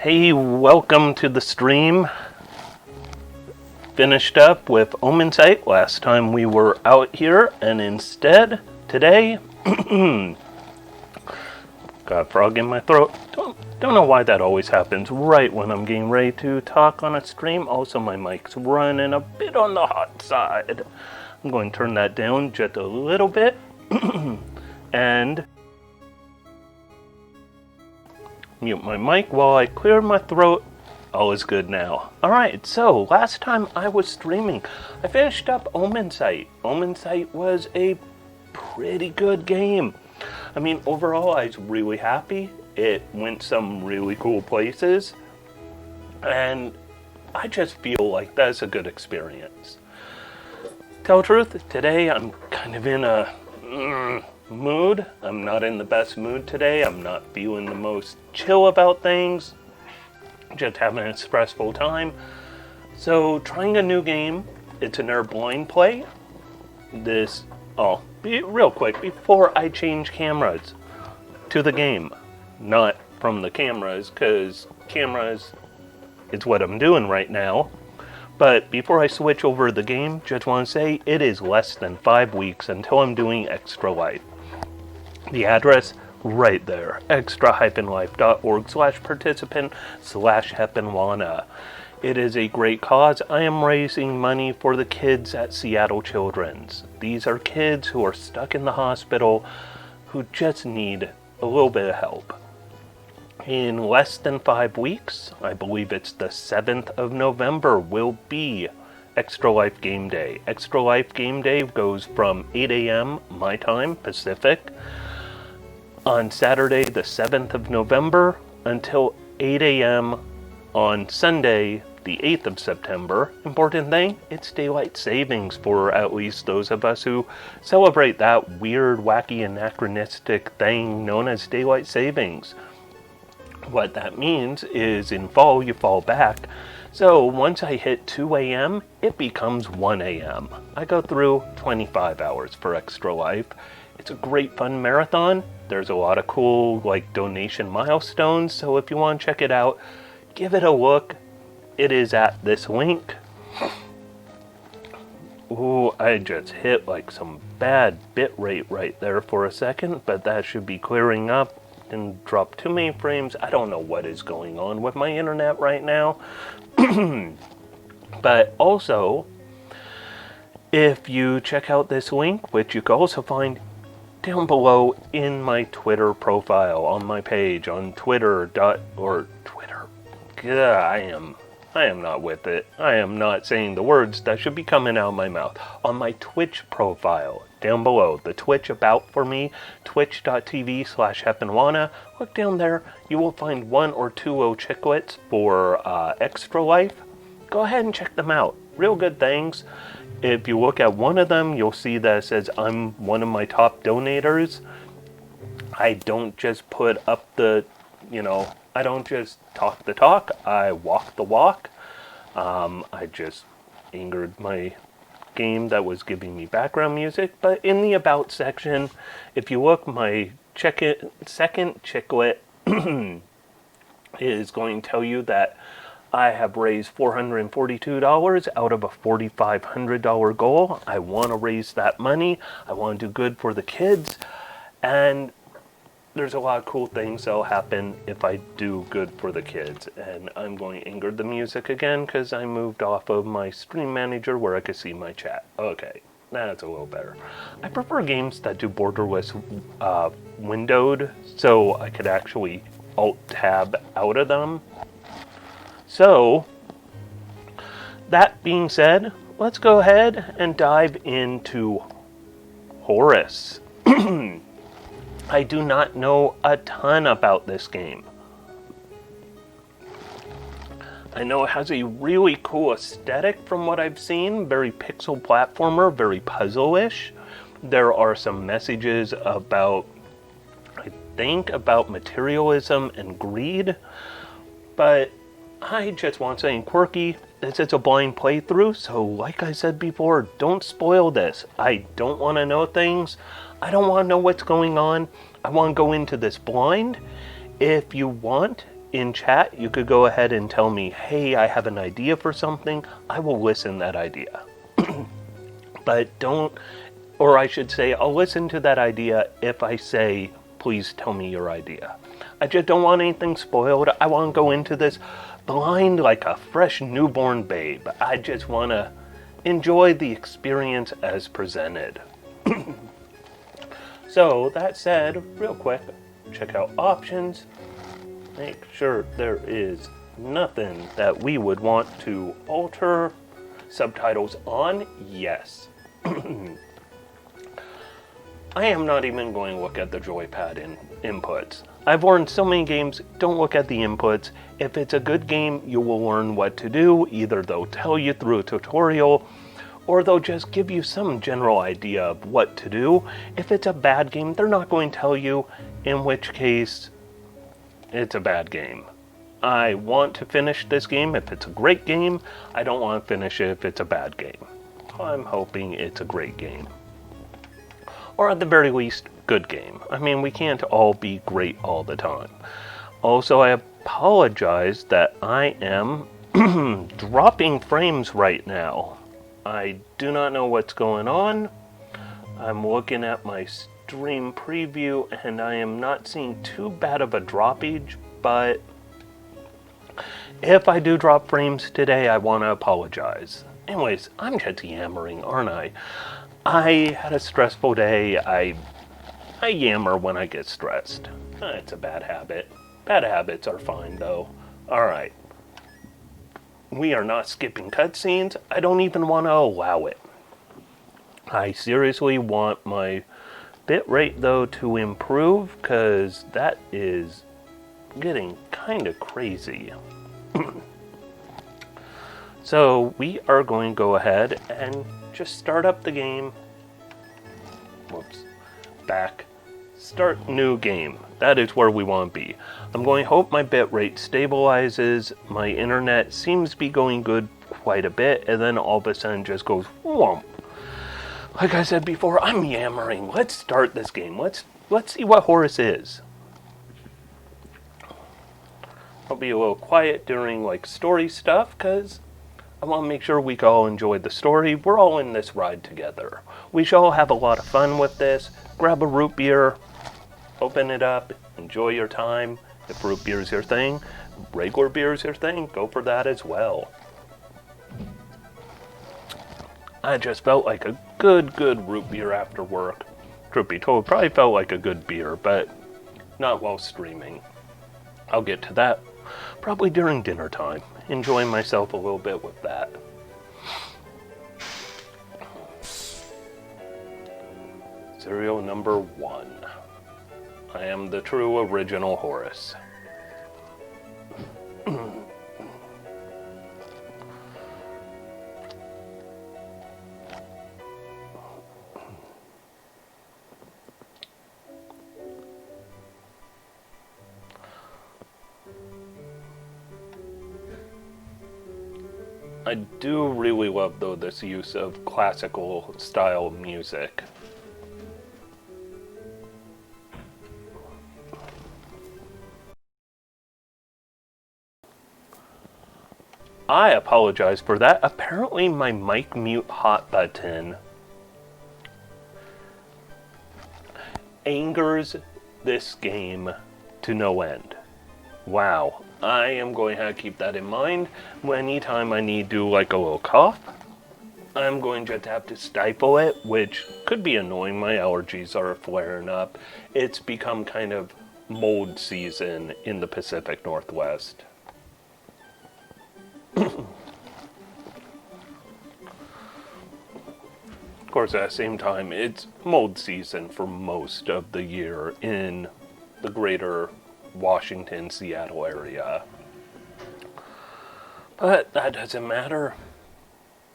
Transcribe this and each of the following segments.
Hey, welcome to the stream. Finished up with Omen Sight last time we were out here, and instead, today, got a frog in my throat. Don't know why that always happens right when I'm getting ready to talk on a stream. Also, my mic's running a bit on the hot side. I'm going to turn that down just a little bit. And mute my mic while I clear my throat. All is good now. Alright, so last time I was streaming, I finished up Omen Sight. Omen Sight was a pretty good game. I mean, overall, I was really happy. It went some really cool places. And I just feel like that's a good experience. Tell the truth, today I'm kind of in a mood. I'm not in the best mood today. I'm not feeling the most chill about things. Just having a stressful time. So trying a new game. It's another blind play. Real quick, before I change cameras to the game. Not from the cameras, because cameras is what I'm doing right now. But before I switch over the game, just want to say it is less than 5 weeks until I'm doing Extra Life. The address, right there, extra-life.org/participant/Heppenwana. It is a great cause. I am raising money for the kids at Seattle Children's. These are kids who are stuck in the hospital who just need a little bit of help. In less than 5 weeks, I believe it's the 7th of November, will be Extra Life Game Day. Extra Life Game Day goes from 8 a.m. my time, Pacific, on Saturday the 7th of November until 8 a.m. on Sunday the 8th of September. Important thing, it's daylight savings for at least those of us who celebrate that weird, wacky, anachronistic thing known as daylight savings. What that means is in fall you fall back. So once I hit 2 a.m., it becomes 1 a.m. I go through 25 hours for Extra Life. It's a great fun marathon. There's a lot of cool donation milestones, so if you want to check it out, give it a look. It is at this link. Ooh, I just hit some bad bit rate right there for a second, but that should be clearing up. Didn't drop too many frames. I don't know what is going on with my internet right now. But also, if you check out this link, which you can also find down below in my Twitter profile, on my page, on Twitter. I am not with it. I am not saying the words that should be coming out of my mouth. On my Twitch profile, down below, the Twitch about for me, twitch.tv/Heppenwana. Look down there. You will find 1 or 2 little chiclets for Extra Life. Go ahead and check them out. Real good things. If you look at one of them, you'll see that it says I'm one of my top donators. I don't just put up I don't just talk the talk, I walk the walk. I just angered my game that was giving me background music. But in the About section, if you look, my second chiclet is going to tell you that I have raised $442 out of a $4,500 goal. I want to raise that money. I want to do good for the kids. And there's a lot of cool things that'll happen if I do good for the kids. And I'm going to anger the music again because I moved off of my stream manager where I could see my chat. Okay, that's a little better. I prefer games that do borderless windowed so I could actually alt-tab out of them. So, that being said, let's go ahead and dive into Horace. I do not know a ton about this game. I know it has a really cool aesthetic from what I've seen. Very pixel platformer, very puzzle-ish. There are some messages about materialism and greed. But I just want something quirky. This is a blind playthrough, so like I said before, don't spoil this. I don't want to know things. I don't want to know what's going on. I want to go into this blind. If you want, in chat, you could go ahead and tell me, hey, I have an idea for something. I will listen to that idea. But don't, or I should say, I'll listen to that idea if I say, please tell me your idea. I just don't want anything spoiled. I want to go into this blind like a fresh newborn babe. I just want to enjoy the experience as presented. So, that said, real quick, check out options. Make sure there is nothing that we would want to alter. Subtitles on? Yes. I am not even going to look at the joypad inputs. I've learned so many games, don't look at the inputs. If it's a good game, you will learn what to do. Either they'll tell you through a tutorial, or they'll just give you some general idea of what to do. If it's a bad game, they're not going to tell you, in which case, it's a bad game. I want to finish this game if it's a great game. I don't want to finish it if it's a bad game. I'm hoping it's a great game. Or at the very least, good game. I mean, we can't all be great all the time. Also, I apologize that I am dropping frames right now. I do not know what's going on. I'm looking at my stream preview and I am not seeing too bad of a droppage, but if I do drop frames today, I want to apologize. Anyways, I'm just yammering, aren't I? I had a stressful day. I yammer when I get stressed. It's a bad habit. Bad habits are fine, though. Alright. We are not skipping cutscenes. I don't even want to allow it. I seriously want my bitrate, though, to improve, because that is getting kind of crazy. So, we are going to go ahead and just start up the game. Whoops. Back. Start new game. That is where we want to be. I'm going to hope my bitrate stabilizes. My internet seems to be going good quite a bit, and then all of a sudden just goes whomp. Like I said before, I'm yammering. Let's start this game. Let's see what Horace is. I'll be a little quiet during like story stuff, because I want to make sure we can all enjoy the story. We're all in this ride together. We should all have a lot of fun with this. Grab a root beer, open it up, enjoy your time. If root beer is your thing, regular beer is your thing, go for that as well. I just felt like a good root beer after work. Truth be told, probably felt like a good beer, but not while streaming. I'll get to that probably during dinner time. Enjoying myself a little bit with that. Serial number 1. I am the true original Horace. I do really love, though, this use of classical style music. I apologize for that. Apparently my mic mute hot button angers this game to no end. Wow. I am going to keep that in mind. Anytime I need to do like a little cough, I'm going to have to stifle it, which could be annoying. My allergies are flaring up. It's become kind of mold season in the Pacific Northwest. Of course, at the same time, it's mold season for most of the year in the greater Washington, Seattle area. But that doesn't matter.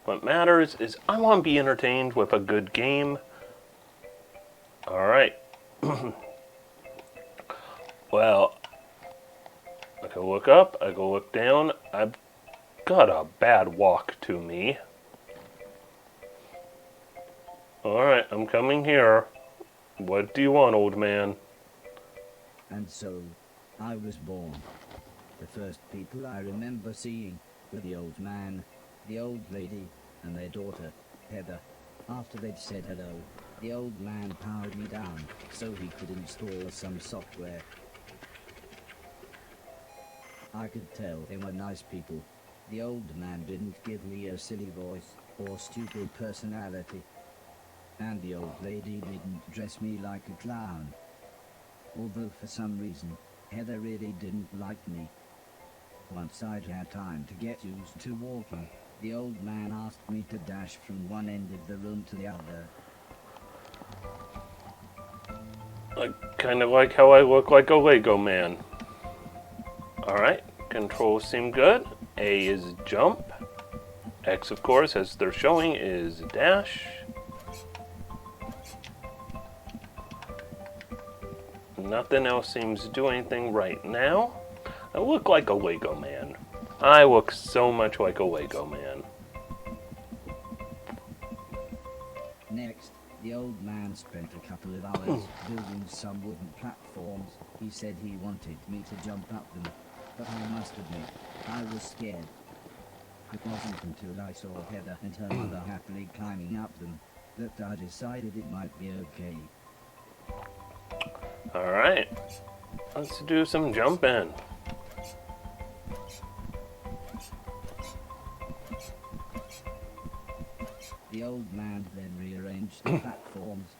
What matters is I want to be entertained with a good game. Alright. Well, I can look up, I can look down. I've got a bad walk to me. Alright, I'm coming here. What do you want, old man? And so, I was born. The first people I remember seeing were the old man, the old lady, and their daughter, Heather. After they'd said hello, the old man powered me down so he could install some software. I could tell they were nice people. The old man didn't give me a silly voice or stupid personality. And the old lady didn't dress me like a clown. Although for some reason, Heather really didn't like me. Once I'd had time to get used to walking, the old man asked me to dash from one end of the room to the other. I kind of like how I look like a Lego man. Alright, controls seem good. A is jump. X, of course, as they're showing, is dash. Nothing else seems to do anything right now. I look like a Lego man. I look so much like a Lego man. Next, the old man spent a couple of hours building some wooden platforms. He said he wanted me to jump up them, but I must admit, I was scared. It wasn't until I saw Heather and her mother happily climbing up them that I decided it might be okay. Alright, let's do some jumping. The old man then rearranged the platforms.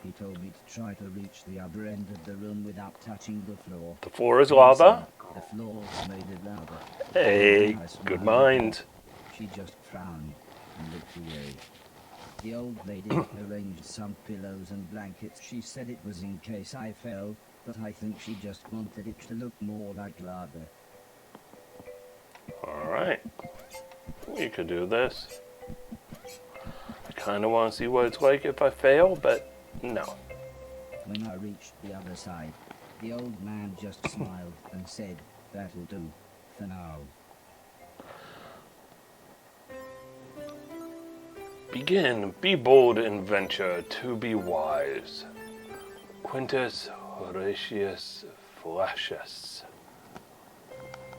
He told me to try to reach the other end of the room without touching the floor. The floor is lava. The floor made it louder. Hey, good mind. She just frowned and looked away. The old lady arranged some pillows and blankets. She said it was in case I fell, but I think she just wanted it to look more like lava. Alright, we could do this. I kind of want to see what it's like if I fail, but no. When I reached the other side, the old man just smiled and said, "That'll do, for now." Begin, be bold in venture, to be wise. Quintus Horatius Flacius.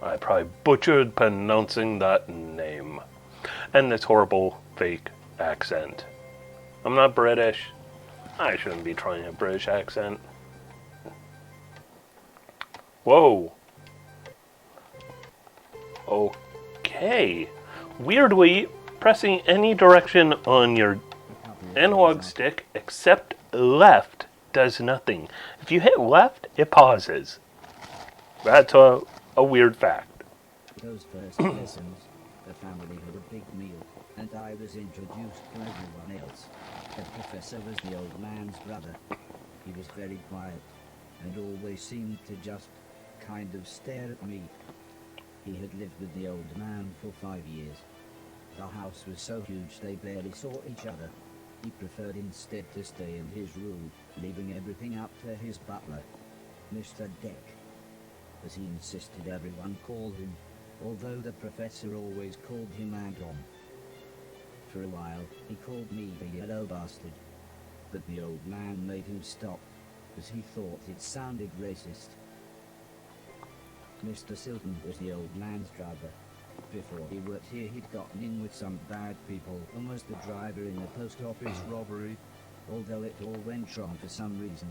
I probably butchered pronouncing that name. And this horrible fake accent. I'm not British. I shouldn't be trying a British accent. Whoa. Okay. Weirdly, pressing any direction on your analog stick except left does nothing. If you hit left, it pauses. That's a weird fact. Those first lessons, the family had a big meal, and I was introduced to everyone else. The professor was the old man's brother. He was very quiet, and always seemed to just kind of stare at me. He had lived with the old man for 5 years. The house was so huge they barely saw each other. He preferred instead to stay in his room, leaving everything up to his butler, Mr. Deck, as he insisted everyone call him, although the professor always called him Anton. For a while, he called me the yellow bastard, but the old man made him stop, as he thought it sounded racist. Mr. Silton was the old man's driver. Before he worked here, he'd gotten in with some bad people and was the driver in the post office robbery, although it all went wrong for some reason.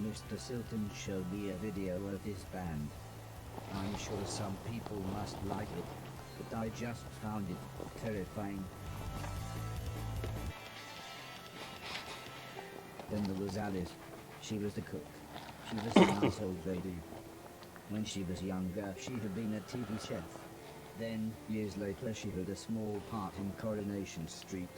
Mr. Silton showed me a video of his band. I'm sure some people must like it, but I just found it terrifying. Then there was Alice. She was the cook. She was a nice old lady. When she was younger, she had been a TV chef. Then, years later, she had a small part in Coronation Street.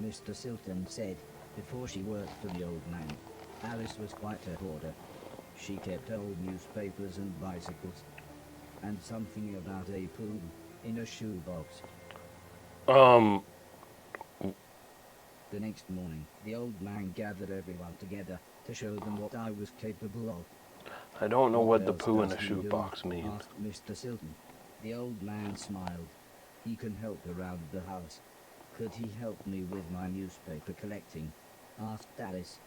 Mr. Silton said, before she worked for the old man, Alice was quite a hoarder. She kept old newspapers and bicycles, and something about a poo in a shoebox. The next morning, the old man gathered everyone together to show them what I was capable of. I don't know what the poo in a shoebox means. Asked Mr. Silton. The old man smiled. He can help around the house. Could he help me with my newspaper collecting? Asked Alice.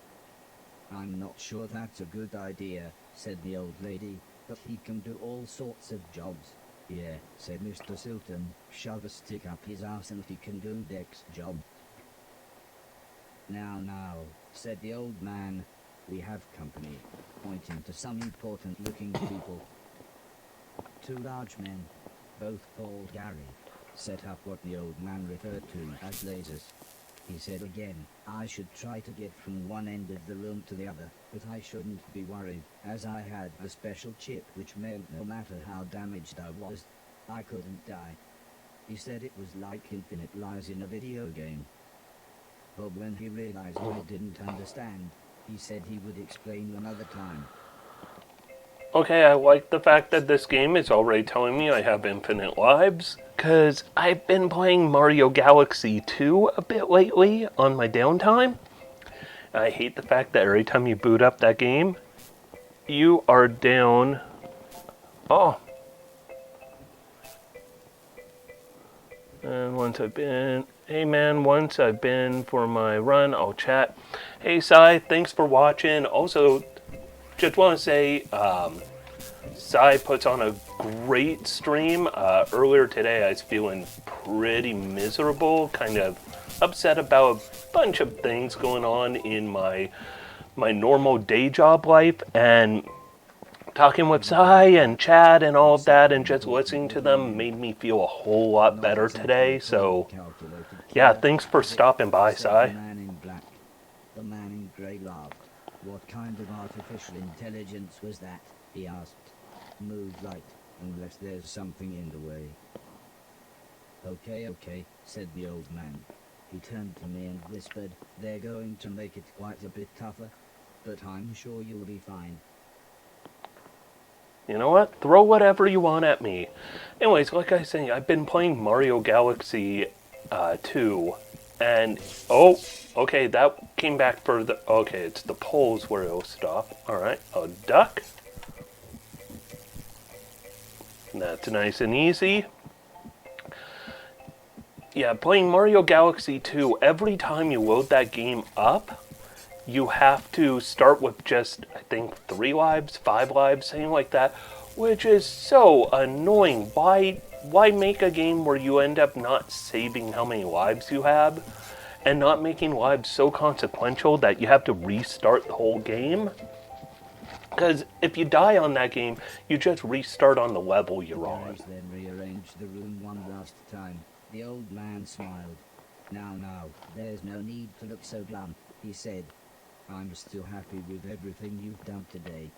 I'm not sure that's a good idea, said the old lady. but he can do all sorts of jobs. Yeah, said Mr. Silton, shove a stick up his ass and he can do Deck's job. Now, said the old man, we have company, pointing to some important-looking people. Two large men, both called Gary, set up what the old man referred to as lasers. He said again, I should try to get from one end of the room to the other, but I shouldn't be worried, as I had a special chip which meant no matter how damaged I was, I couldn't die. He said it was like infinite lives in a video game. But when he realized I didn't understand, he said he would explain another time. Okay, I like the fact that this game is already telling me I have infinite lives, because I've been playing Mario Galaxy 2 a bit lately on my downtime. I hate the fact that every time you boot up that game, you are down... Oh. And once I've been... Hey man, once I've been for my run, I'll chat. Hey Sai, thanks for watching. Also, just want to say, Sai puts on a great stream. Earlier today I was feeling pretty miserable, kind of upset about a bunch of things going on in my normal day job life, and talking with Sai and Chad and all of that and just listening to them made me feel a whole lot better today. So yeah, thanks for stopping by, Sai. The man in black. The man in grey laughed. What kind of artificial intelligence was that? He asked. Move right, unless there's something in the way. Okay, said the old man. He turned to me and whispered, they're going to make it quite a bit tougher, but I'm sure you'll be fine. You know what? Throw whatever you want at me. Anyways, like I was saying, I've been playing Mario Galaxy 2, and oh, okay, that came back further. Okay, it's the poles where it'll stop. Alright, a duck. That's nice and easy. Yeah, playing Mario Galaxy 2, every time you load that game up, you have to start with just, I think, 3 lives, 5 lives, something like that, which is so annoying. Why make a game where you end up not saving how many lives you have, and not making lives so consequential that you have to restart the whole game? Because if you die on that game, you just restart on the level you're on. Then rearranged the room one last time. The old man smiled. Now, there's no need to look so glum, he said. I'm still happy with everything you've done today.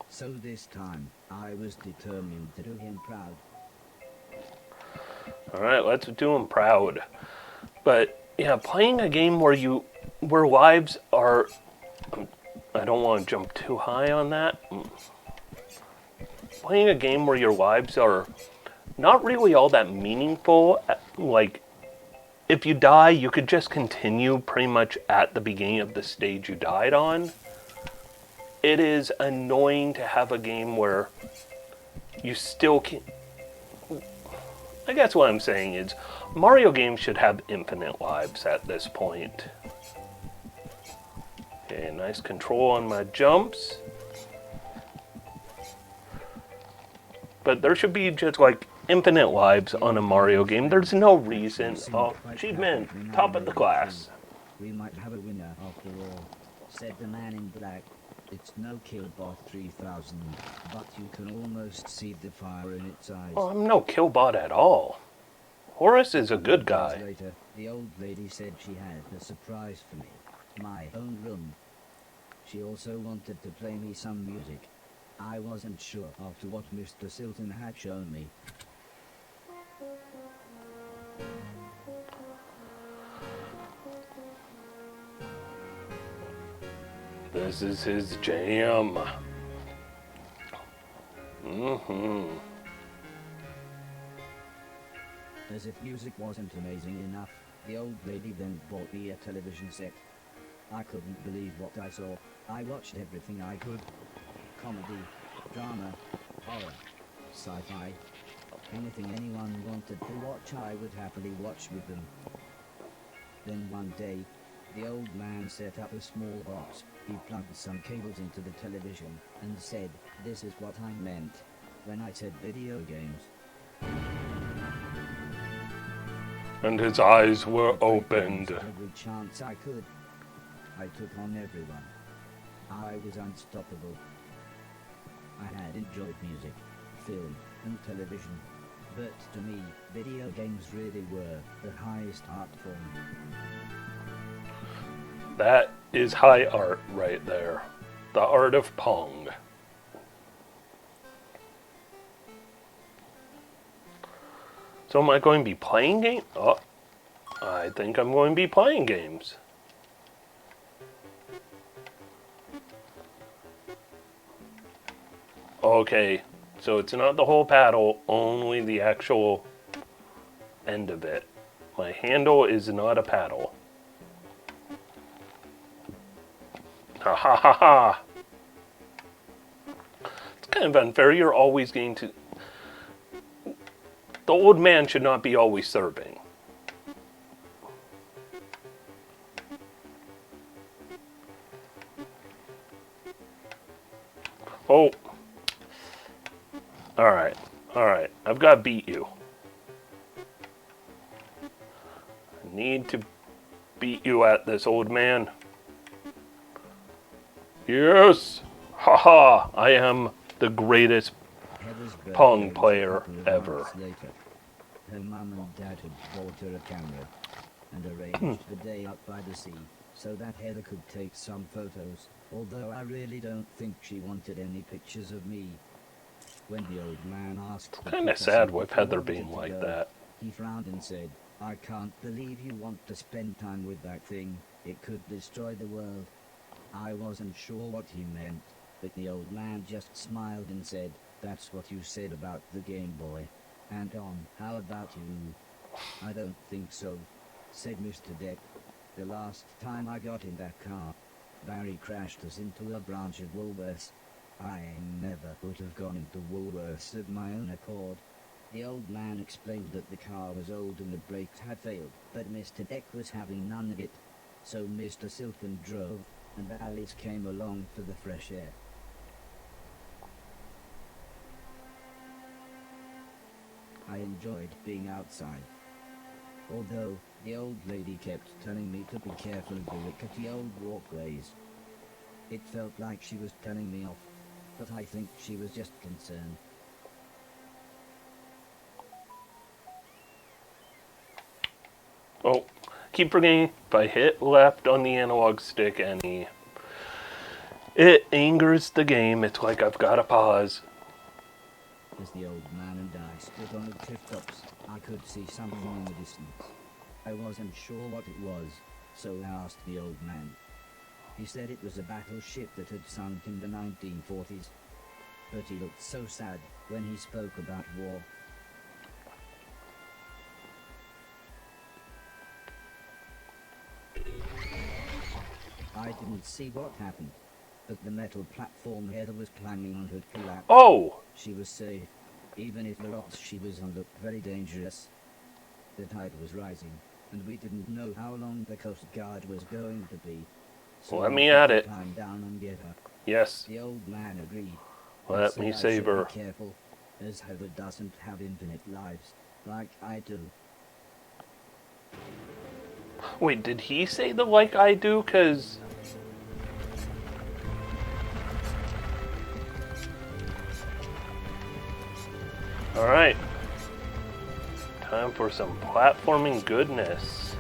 So this time, I was determined to do him proud. Alright, let's do him proud. But, yeah, playing a game where lives are... I don't want to jump too high on that. Playing a game where your lives are not really all that meaningful, like, if you die, you could just continue pretty much at the beginning of the stage you died on. It is annoying to have a game where you still can... I guess what I'm saying is, Mario games should have infinite lives at this point. Okay, nice control on my jumps. But there should be just like infinite lives on a Mario game. There's no reason. Oh, achievement, top of the class. We might have a winner after all, said the man in black. It's no Killbot 3000, but you can almost see the fire in its eyes. Oh, I'm no Killbot at all. Horace is a good guy. Later, the old lady said she had a surprise for me. My own room. She also wanted to play me some music. I wasn't sure after what Mr. Silton had shown me. This is his jam. As if music wasn't amazing enough, the old lady then bought me a television set. I couldn't believe what I saw. I watched everything I could. Comedy, drama, horror, sci-fi. Anything anyone wanted to watch, I would happily watch with them. Then one day, the old man set up a small box He plugged some cables into the television and said, "This is what I meant when I said video games." And his eyes were I played opened. games every chance I could. I took on everyone. I was unstoppable. I had enjoyed music, film, and television. But to me, video games really were the highest art form. That is high art right there. The art of Pong. So am I going to be playing games? Oh, I think I'm going to be playing games. Okay, so it's not the whole paddle, only the actual end of it. My handle is not a paddle. Ha ha ha ha! It's kind of unfair. You're always going to... The old man should not be always serving. Oh. Alright. Alright. I've got to beat you. I need to beat you at this, old man. Yes! Haha! I am the greatest Pong player ever. Later, her mum and dad had bought her a camera and arranged the day up by the sea so that Heather could take some photos, although I really don't think she wanted any pictures of me. When the old man asked the Kind of professor sad with if he Heather wanted being to like go, that. he frowned and said, "I can't believe you want to spend time with that thing. It could destroy the world." I wasn't sure what he meant, but the old man just smiled and said, "That's what you said about the Game Boy. And how about you?" "I don't think so," said Mr. Deck. "The last time I got in that car, Barry crashed us into a branch of Woolworths. I never would have gone into Woolworths of my own accord." The old man explained that the car was old and the brakes had failed, but Mr. Deck was having none of it. So Mr. Silken drove, and Alice came along for the fresh air. I enjoyed being outside. Although, the old lady kept telling me to be careful of the rickety old walkways. It felt like she was telling me off, but I think she was just concerned. Oh, keep forgetting, if I hit left on the analog stick it angers the game. It's like I've got to pause. As the old man and I stood on the cliff tops, I could see something in the distance. I wasn't sure what it was, so I asked the old man. He said it was a battleship that had sunk in the 1940s. But he looked so sad when he spoke about war. I didn't see what happened, but the metal platform Heather was climbing on had collapsed. Oh! She was safe, even if the rocks she was on looked very dangerous. The tide was rising, and we didn't know how long the Coast Guard was going to be. So Let me at it. Climb down and get her. Yes. The old man agreed. Let me save her. Be careful, as Heather doesn't have infinite lives, like I do. Wait, did he say the like I do? 'Cause... Alright. Time for some platforming goodness.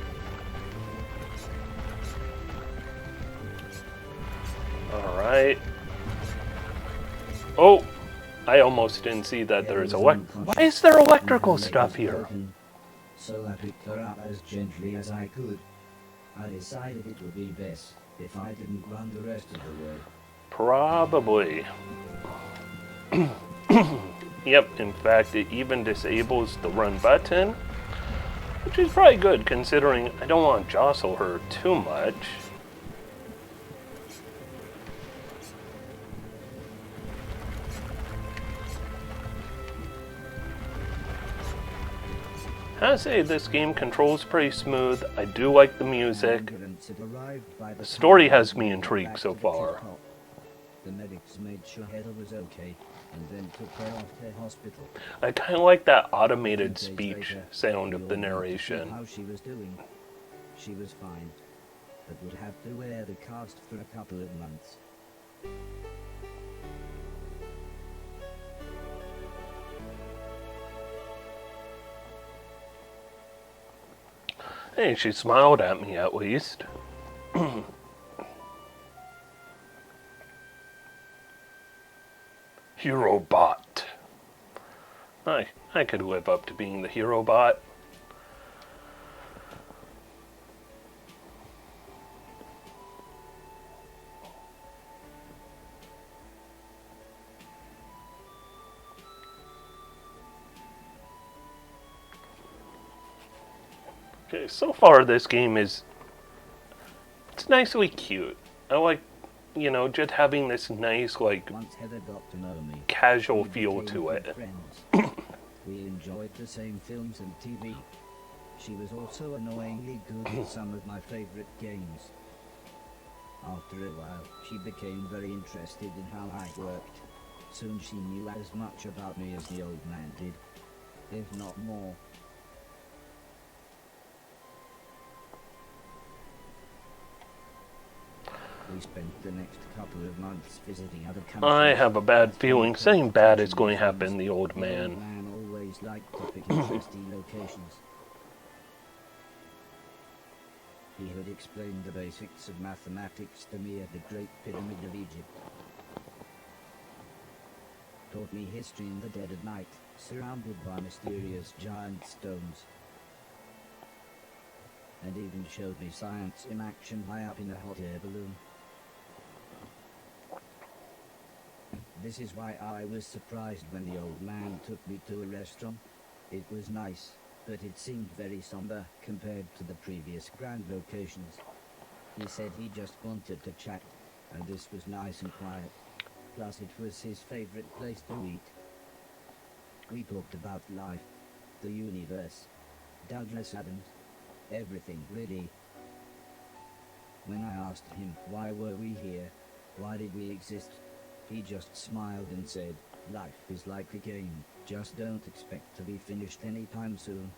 Alright. Oh! I almost didn't see that there is why is there electrical stuff here? So I picked her up as gently as I could. I decided it would be best if I didn't run the rest of the way. Probably. Yep, in fact, it even disables the run button, which is probably good considering I don't want to jostle her too much. I say this game controls pretty smooth. I do like the music. The story has me intrigued so far. The medics made sure Heather was okay and then took her off to hospital. I kind of like that automated speech sound of the narration. How she was doing. She was fine, but would have to wear the cast for a couple of months. Hey, she smiled at me at least. Hero bot. I could live up to being the hero bot. Okay, so far this game it's nicely cute. I like, just having this nice, like, Once Heather got to know me, casual we feel became to good it. friends. We enjoyed the same films and TV. She was also annoyingly good at some of my favorite games. After a while, she became very interested in how I worked. Soon she knew as much about me as the old man did, if not more. We spent the next couple of months visiting other countries. I have a bad feeling something bad is going to happen to the old man. The old man always liked to pick interesting locations. He had explained the basics of mathematics to me at the Great Pyramid of Egypt. Taught me history in the dead of night, surrounded by mysterious giant stones. And even showed me science in action high up in a hot air balloon. This is why I was surprised when the old man took me to a restaurant. It was nice, but it seemed very somber compared to the previous grand locations. He said he just wanted to chat, and this was nice and quiet. Plus it was his favorite place to eat. We talked about life, the universe, Douglas Adams, everything really. When I asked him why were we here, why did we exist, he just smiled and said, life is like a game, just don't expect to be finished anytime soon.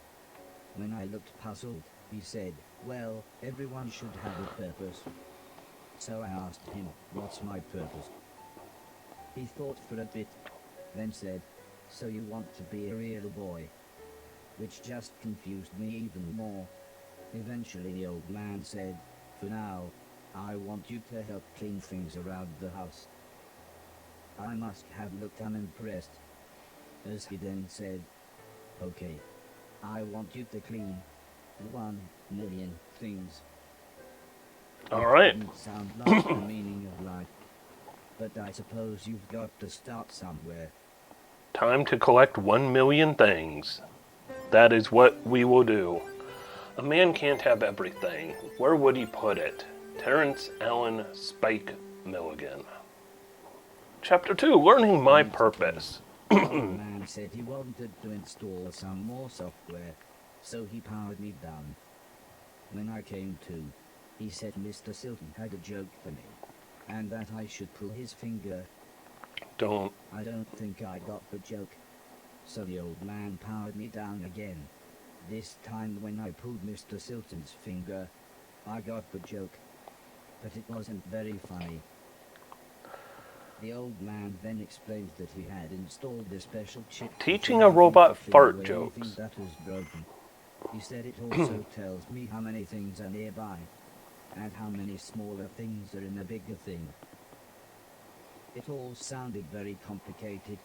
When I looked puzzled, he said, well, everyone should have a purpose. So I asked him, what's my purpose? He thought for a bit, then said, so you want to be a real boy? Which just confused me even more. Eventually the old man said, for now, I want you to help clean things around the house. I must have looked unimpressed, as he then said, okay, I want you to clean 1,000,000 things. Alright. It didn't sound like the meaning of life, but I suppose you've got to start somewhere. Time to collect 1,000,000 things. That is what we will do. A man can't have everything. Where would he put it? Terrence Allen Spike Milligan. Chapter 2, Learning My Purpose. The old man said he wanted to install some more software, so he powered me down. When I came to, he said Mr. Silton had a joke for me, and that I should pull his finger. I don't think I got the joke. So the old man powered me down again. This time when I pulled Mr. Silton's finger, I got the joke. But it wasn't very funny. The old man then explained that he had installed a special chip. Teaching a robot fart jokes. That was broken. He said it also tells me how many things are nearby, and how many smaller things are in a bigger thing. It all sounded very complicated.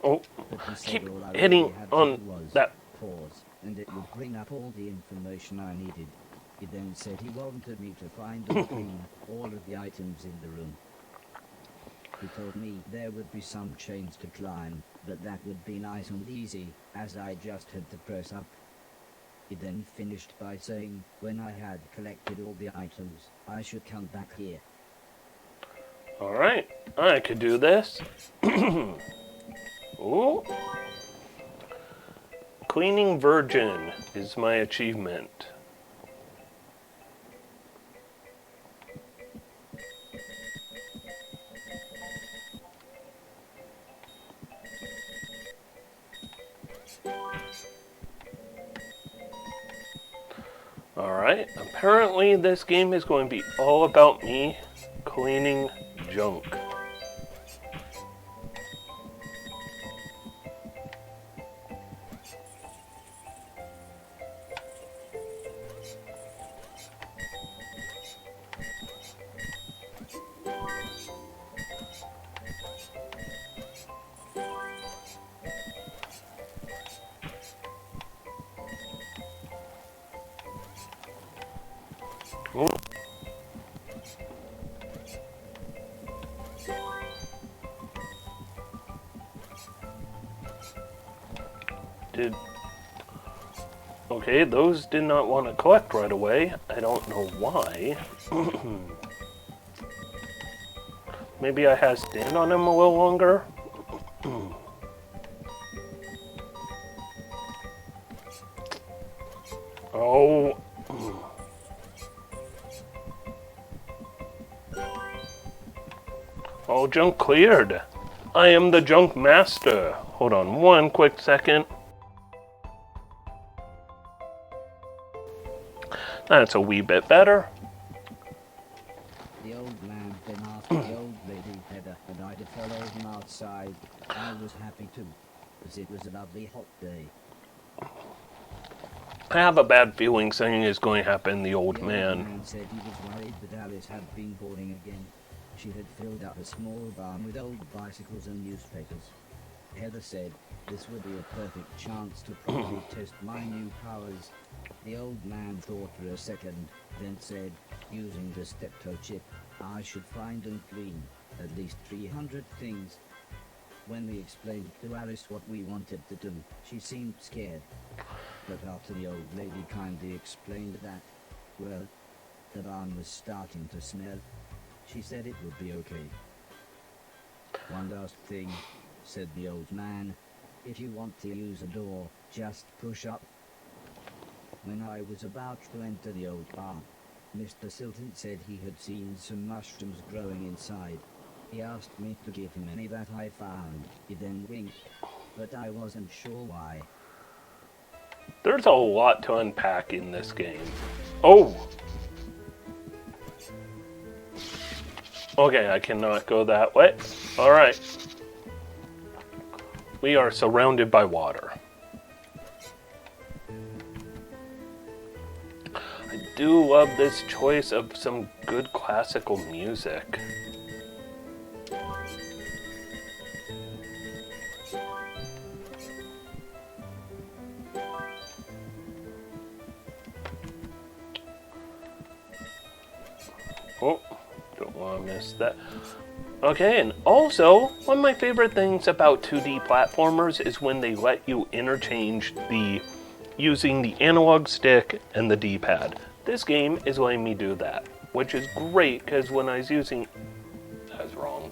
Oh, But he said keep all I really hitting had to on do was that. pause, and it would bring up all the information I needed. He then said he wanted me to find and clean all of the items in the room. He told me there would be some chains to climb, but that would be nice and easy, as I just had to press up. He then finished by saying, when I had collected all the items, I should come back here. Alright, I could do this. Ooh. Cleaning virgin is my achievement. Alright, apparently this game is going to be all about me cleaning junk. Ooh. Okay, those did not want to collect right away. I don't know why. Maybe I had to stand on them a little longer. Oh. All junk cleared. I am the junk master. Hold on one quick second. That's a wee bit better. The old man then asked the old lady Heather and I to follow him outside. I was happy too, as it was a lovely hot day. I have a bad feeling something is going to happen to the old man. The old man said he was worried that Alice had been boarding again. She had filled up a small barn with old bicycles and newspapers. Heather said this would be a perfect chance to properly test my new powers. The old man thought for a second, then said, using the steptoe chip, I should find and clean at least 300 things. When we explained to Alice what we wanted to do, she seemed scared. But after the old lady kindly explained that, well, the barn was starting to smell, she said it would be okay. One last thing, said the old man. If you want to use a door, just push up. When I was about to enter the old barn, Mr. Silton said he had seen some mushrooms growing inside. He asked me to give him any that I found. He then winked, but I wasn't sure why. There's a lot to unpack in this game. Oh! Okay, I cannot go that way. Alright. We are surrounded by water. I do love this choice of some good classical music. Oh, don't want to miss that. Okay, and also, one of my favorite things about 2D platformers is when they let you interchange using the analog stick and the D-pad. This game is letting me do that, which is great because when I was using... That was wrong.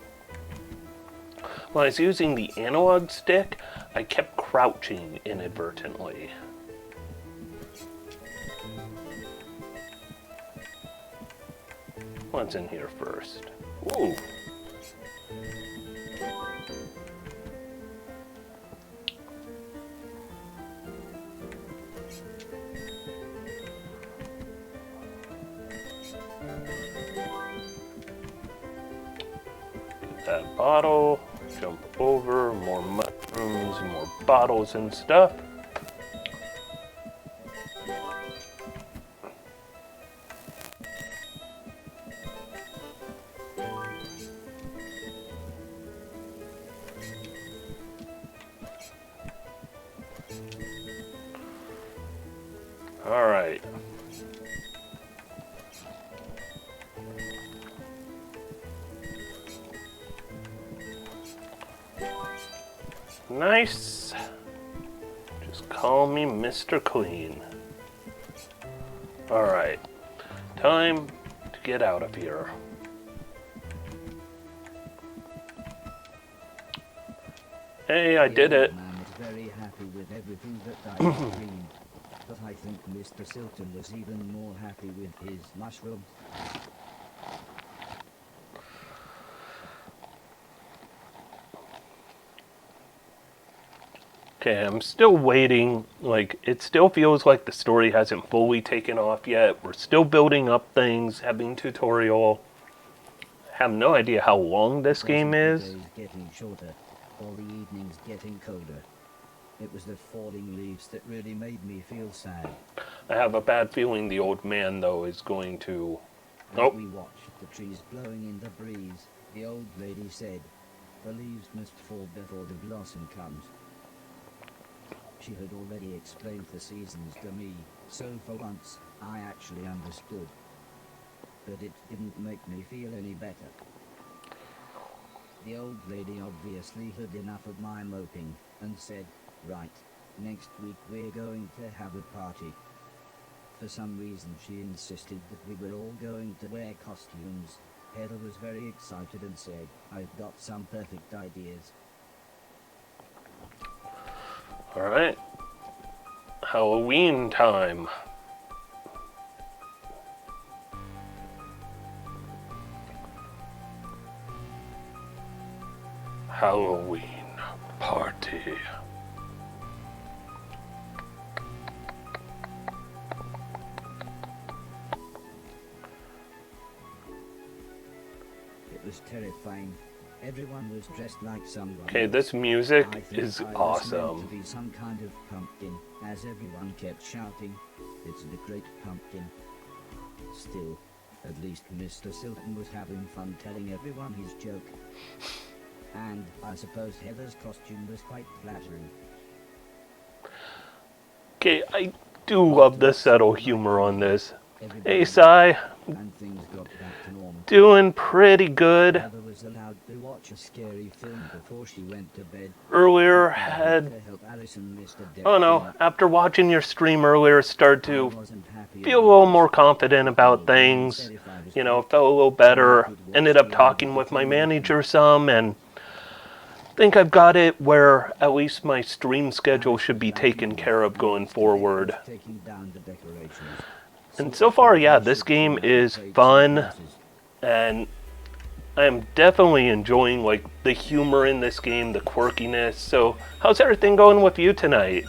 When I was using the analog stick, I kept crouching inadvertently. What's in here first? Ooh. Get that bottle, jump over, more mushrooms, more bottles and stuff. All right. Nice. Just call me Mr. Clean. All right. Time to get out of here. Hey, I did it. The old man was very happy with everything that I dream. But I think Mr. Silton was even more happy with his mushrooms. Okay, I'm still waiting. Like, it still feels like the story hasn't fully taken off yet. We're still building up things, having tutorial. Have no idea how long this game is. The days getting shorter, or the evenings getting colder. It was the falling leaves that really made me feel sad. I have a bad feeling the old man, though, is going to... As we watched the trees blowing in the breeze, the old lady said, "The leaves must fall before the blossom comes." She had already explained the seasons to me, so for once, I actually understood. But it didn't make me feel any better. The old lady obviously had enough of my moping, and said, "Right, next week we're going to have a party." For some reason she insisted that we were all going to wear costumes. Heather was very excited and said, "I've got some perfect ideas." Alright. Halloween time. Halloween party. It was terrifying. Everyone was dressed like someone. Okay, this music I think is I was meant awesome. to be some kind of pumpkin, as everyone kept shouting, "It's the great pumpkin." Still, at least Mr. Silton was having fun telling everyone his joke. And I suppose Heather's costume was quite flattering. Okay, I do love the subtle humor on this. Everybody Hey, Sai. and things got back to normal. Doing pretty good. Heather was allowed to watch a scary film before she went to bed. Earlier I had... to help Alice and Mr. Depp Oh no, clean up. after watching your stream earlier, started I to wasn't happy feel a about little this. more confident about The old man things. said if I was You know, good, felt a little better. Ended up talking with my manager some, and think I've got it where at least my stream schedule should be taken care of going forward. taking down the decorations. And so far, yeah, this game is fun, and I'm definitely enjoying like the humor in this game, the quirkiness. So, how's everything going with you tonight?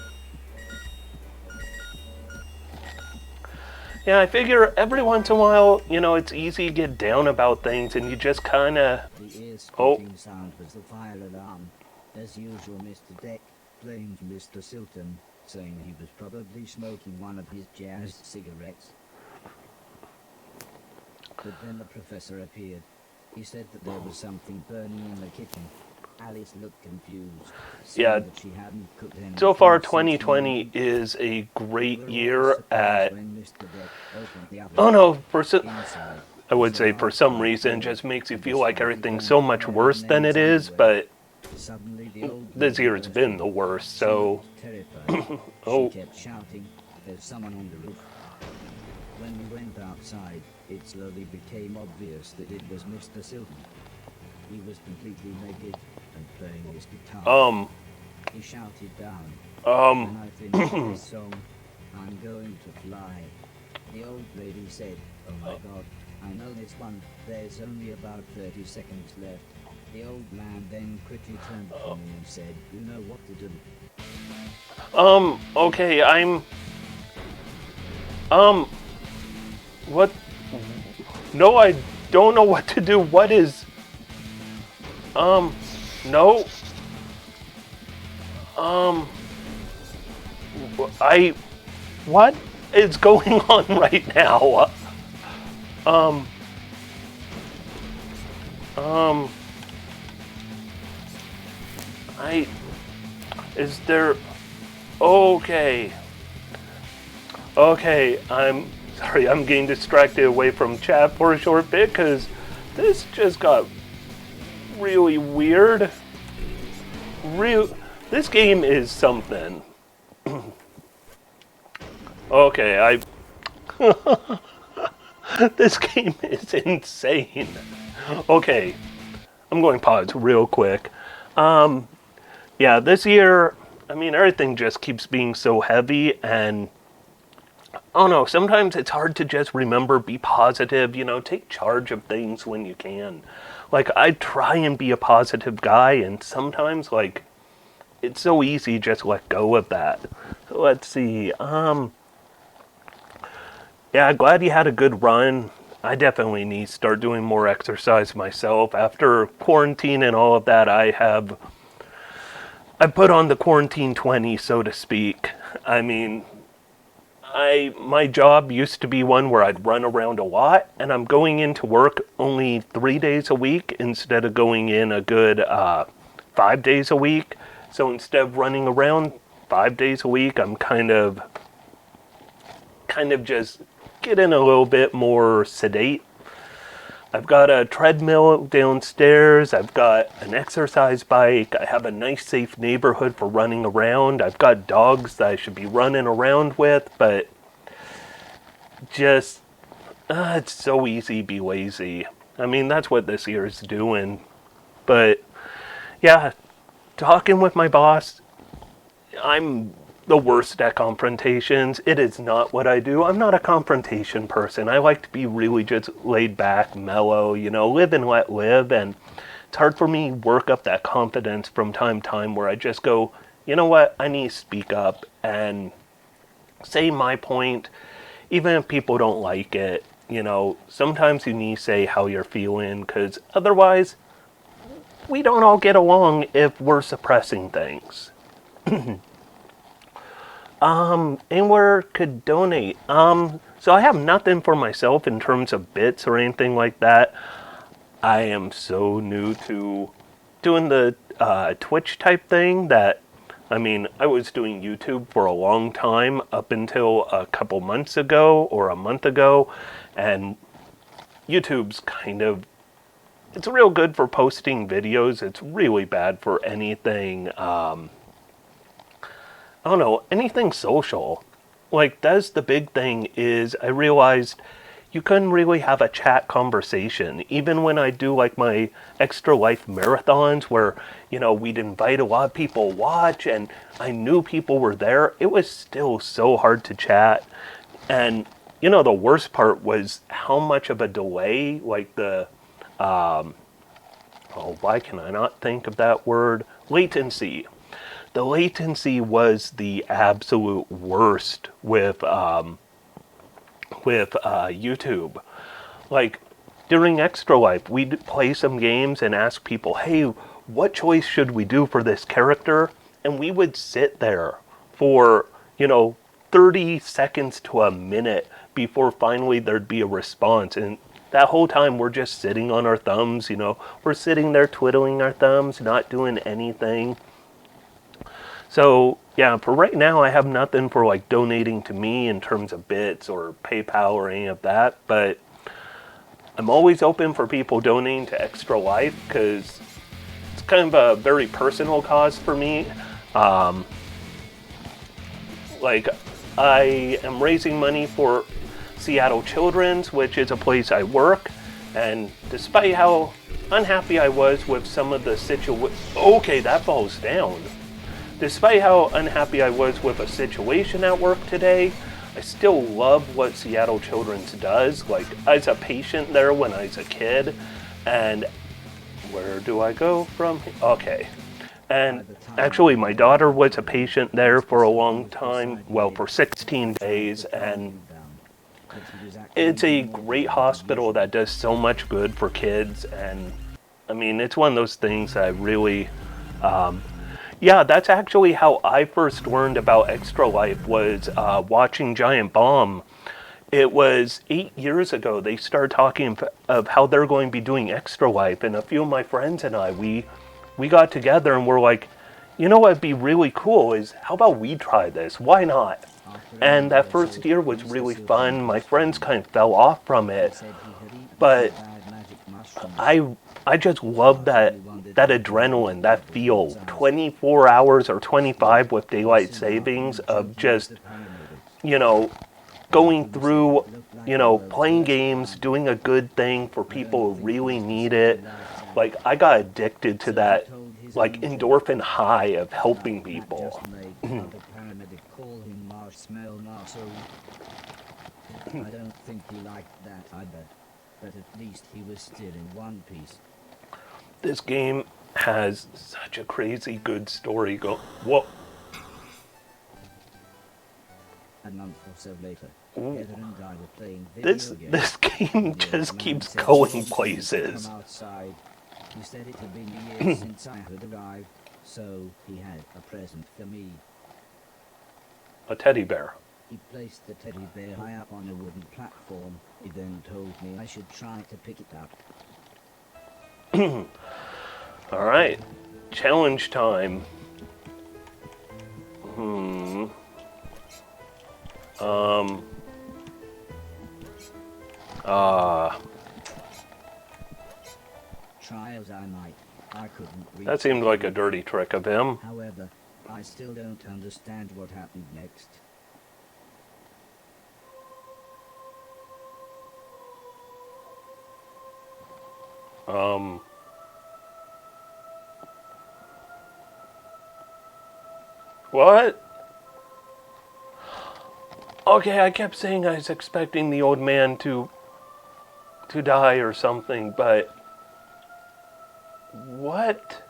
Yeah, I figure every once in a while, you know, it's easy to get down about things, and you just kind of... The ear-splitting sound was the fire alarm. As usual, Mr. Deck blamed Mr. Silton, saying he was probably smoking one of his jazz cigarettes. But then the professor appeared. He said that there was something burning in the kitchen. Alice looked confused. Yeah. That she hadn't cooked anything So far, since 2020 is a great year at... when Mr. Deck opened the oven Oh no, inside. I would say for some reason, it just makes you feel like everything's so much worse than it is, but Suddenly the old this lady year's burst been in. the worst, She so... looked terrified. Oh. She kept shouting, "There's someone on the roof." When we went outside, it slowly became obvious that it was Mr. Silton. He was completely naked and playing his guitar. He shouted down, "When I finish this song, I'm going to fly." The old lady said, "Oh my God, I know this one. There's only about 30 seconds left." The old man then quickly turned to me and said, "You know what to do." Okay, what? No, I don't know what to do. What is... no. What is going on right now? Is there... Okay. Okay, I'm sorry, I'm getting distracted away from chat for a short bit, because this just got really weird. This game is something. Okay, this game is insane. Okay, I'm going to pause real quick. Yeah, this year I mean, everything just keeps being so heavy, and I don't know, sometimes it's hard to just remember, be positive, take charge of things when you can. Like, I try and be a positive guy, and sometimes, like, it's so easy just let go of that. So let's see. Yeah, glad you had a good run. I definitely need to start doing more exercise myself. After quarantine and all of that, I put on the quarantine 20, so to speak. I mean, my job used to be one where I'd run around a lot, and I'm going into work only 3 days a week instead of going in a good 5 days a week. So instead of running around 5 days a week, I'm kind of just getting a little bit more sedate. I've got a treadmill downstairs. I've got an exercise bike. I have a nice, safe neighborhood for running around. I've got dogs that I should be running around with, but just, it's so easy to be lazy. I mean, that's what this year is doing. But, yeah, talking with my boss, I'm the worst at confrontations. It is not what I do. I'm not a confrontation person. I like to be really just laid back, mellow, live and let live. And it's hard for me to work up that confidence from time to time where I just go, you know what, I need to speak up and say my point, even if people don't like it. Sometimes you need to say how you're feeling, because otherwise we don't all get along if we're suppressing things. Anywhere could donate. So I have nothing for myself in terms of bits or anything like that. I am so new to doing the Twitch type thing that, I mean, I was doing YouTube for a long time up until a couple months ago or a month ago, and YouTube's it's real good for posting videos. It's really bad for anything, I don't know, anything social. Like, that's the big thing is I realized you couldn't really have a chat conversation. Even when I do like my Extra Life marathons where, we'd invite a lot of people to watch and I knew people were there, it was still so hard to chat. And, the worst part was how much of a delay, like why can I not think of that word? Latency. The latency was the absolute worst with YouTube. Like, during Extra Life, we'd play some games and ask people, hey, what choice should we do for this character? And we would sit there for, 30 seconds to a minute before finally there'd be a response. And that whole time we're just sitting on our thumbs, we're sitting there twiddling our thumbs, not doing anything. So, yeah, for right now, I have nothing for, like, donating to me in terms of bits or PayPal or any of that, but I'm always open for people donating to Extra Life because it's kind of a very personal cause for me. Like, I am raising money for Seattle Children's, which is a place I work, and despite how unhappy I was with some of the okay, that falls down. Despite how unhappy I was with a situation at work today, I still love what Seattle Children's does. Like, I was a patient there when I was a kid, and where do I go from? Okay. And actually, my daughter was a patient there for a long time, well, for 16 days, and it's a great hospital that does so much good for kids, and I mean, it's one of those things that I really, yeah, that's actually how I first learned about Extra Life was watching Giant Bomb. It was 8 years ago they started talking of how they're going to be doing Extra Life, and a few of my friends and I, we got together and we're like, you know what'd be really cool is, how about we try this? Why not? And that first year was really fun. My friends kind of fell off from it, but I just love that adrenaline, that feel. 24 hours or 25 with daylight savings of just, going through, playing games, doing a good thing for people who really need it. Like, I got addicted to that like endorphin high of helping people. Just made the paramedic call him Marshmallow Marshall. I don't think he liked that either, but at least he was still in one piece. This game has such a crazy good story Whoa. A month or so later, Heather and I were playing video games. This game The just old keeps man said going he wanted to places. Come outside. He said it had been years since I had arrived, so he had a present for me. A teddy bear. He placed the teddy bear high up on a wooden platform. He then told me I should try to pick it up. Alright. Challenge time. Try as I might, I couldn't reach. That seemed like a dirty trick of him. However, I still don't understand what happened next. What? Okay, I kept saying I was expecting the old man to die or something, but what?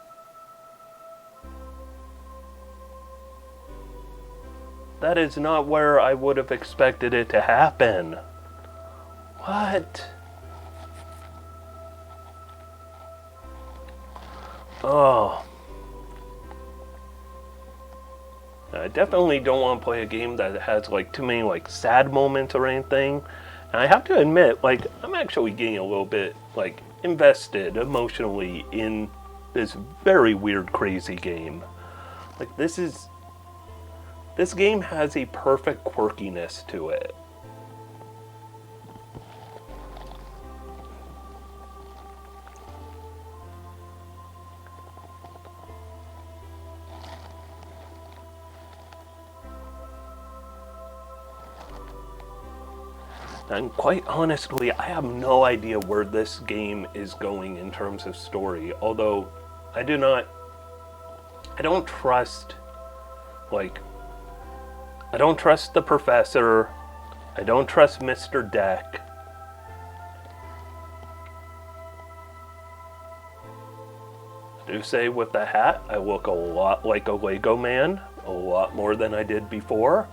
That is not where I would have expected it to happen. What? Oh. I definitely don't want to play a game that has like too many like sad moments or anything. And I have to admit, like, I'm actually getting a little bit like invested emotionally in this very weird, crazy game. Like, this game has a perfect quirkiness to it. And quite honestly, I have no idea where this game is going in terms of story. Although, I don't trust, like, I don't trust the professor. I don't trust Mr. Deck. I do say with the hat, I look a lot like a Lego man. A lot more than I did before.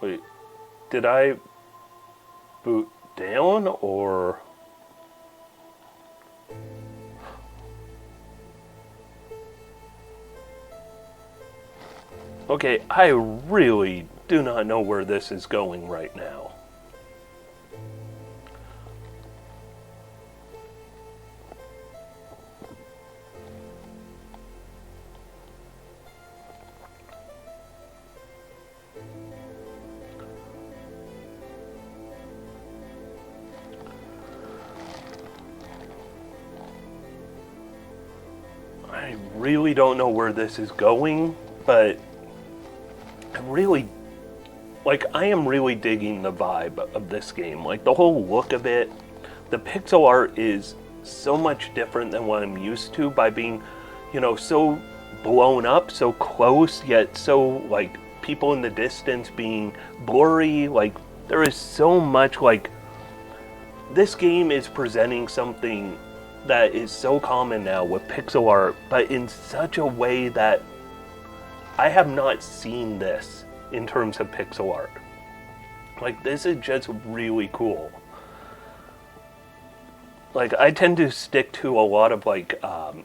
Wait, did I boot down or? Okay, I really do not know where this is going right now. I really don't know where this is going, but I am really digging the vibe of this game. Like, the whole look of it, the pixel art is so much different than what I'm used to by being, so blown up, so close, yet so, like, people in the distance being blurry. Like, there is so much, like, this game is presenting something that is so common now with pixel art, but in such a way that I have not seen this in terms of pixel art. Like, this is just really cool. Like, I tend to stick to a lot of, like,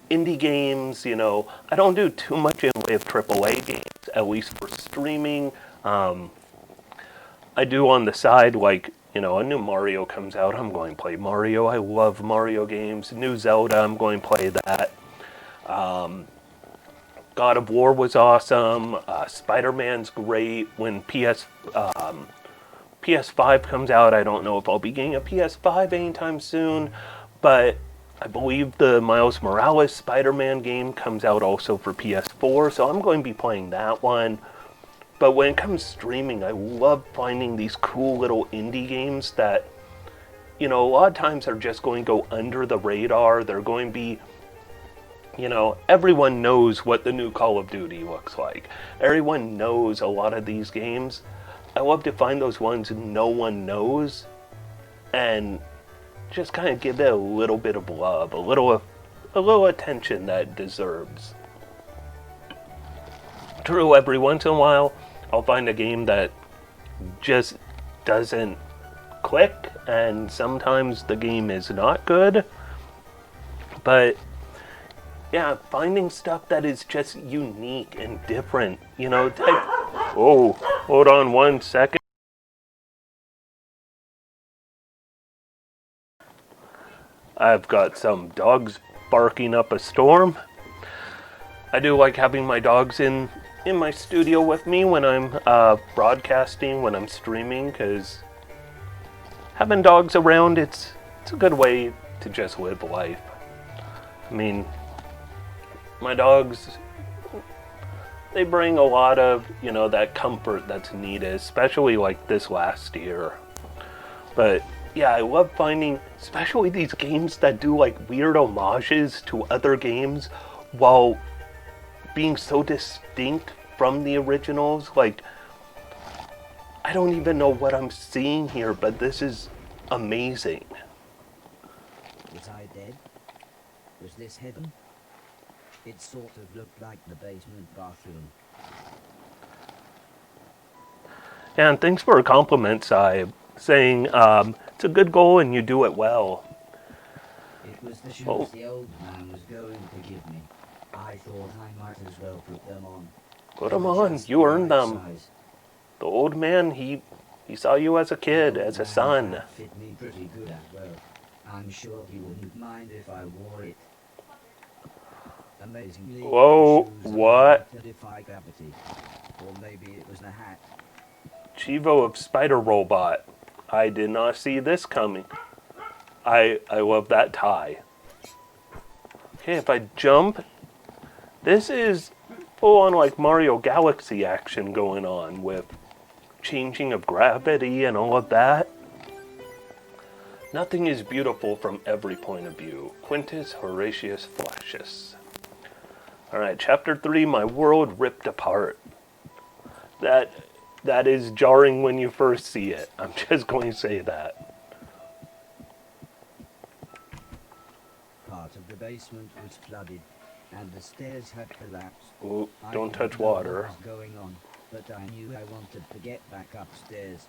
indie games, I don't do too much in the way of AAA games, at least for streaming. I do on the side, like, a new Mario comes out, I'm going to play Mario. I love Mario games. New Zelda, I'm going to play that. God of War was awesome. Spider-Man's great. When PS5 comes out, I don't know if I'll be getting a PS5 anytime soon, but I believe the Miles Morales Spider-Man game comes out also for PS4, so I'm going to be playing that one. But when it comes to streaming, I love finding these cool little indie games that, a lot of times are just going to go under the radar. They're going to be, everyone knows what the new Call of Duty looks like. Everyone knows a lot of these games. I love to find those ones no one knows and just kind of give it a little bit of love, a little attention that it deserves. True, every once in a while, I'll find a game that just doesn't click, and sometimes the game is not good. But yeah, finding stuff that is just unique and different, Oh, hold on one second. I've got some dogs barking up a storm. I do like having my dogs in my studio with me when I'm broadcasting, when I'm streaming, because having dogs around, it's a good way to just live life. I mean, my dogs, they bring a lot of, that comfort that's needed, especially like this last year. But yeah, I love finding, especially these games that do like weird homages to other games while being so distinct from the originals. Like, I don't even know what I'm seeing here, but this is amazing. Was I dead? Was this heaven? It sort of looked like the basement bathroom. And thanks for a compliment, Saib, saying it's a good goal and you do it well. It was the shoes the old man was going to give me. I thought I might as well put them on. Put them on. You earned them. Size. The old man, he saw you as a kid, as a son. Fit me pretty good as well. I'm sure he wouldn't mind if I wore it. Amazingly, whoa, what? To defy gravity. Or maybe it was the hat. Chivo of Spider Robot. I did not see this coming. I love that tie. Okay, if I jump, this is full on like Mario Galaxy action going on with changing of gravity and all of that. Nothing is beautiful from every point of view. Quintus Horatius Flacius. Alright, chapter 3, My World Ripped Apart. That is jarring when you first see it. I'm just going to say that. Part of the basement was flooded, and the stairs had collapsed. Ooh, don't touch water. What was going on, but I knew I wanted to get back upstairs.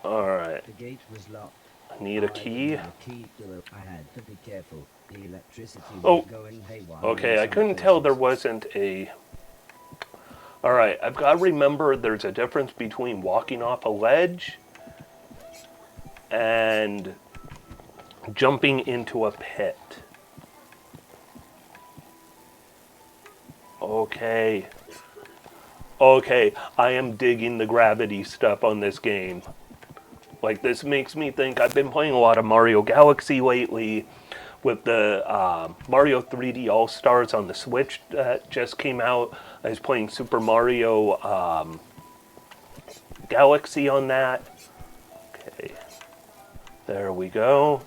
Alright. The gate was locked. I need a key. I had to be careful. The electricity Oh, was going haywire. okay, I couldn't tell there wasn't a... Alright, I've got to remember there's a difference between walking off a ledge and jumping into a pit. Okay. Okay, I am digging the gravity stuff on this game. Like, this makes me think I've been playing a lot of Mario Galaxy lately with the Mario 3D All-Stars on the Switch that just came out. I was playing Super Mario Galaxy on that. Okay, there we go.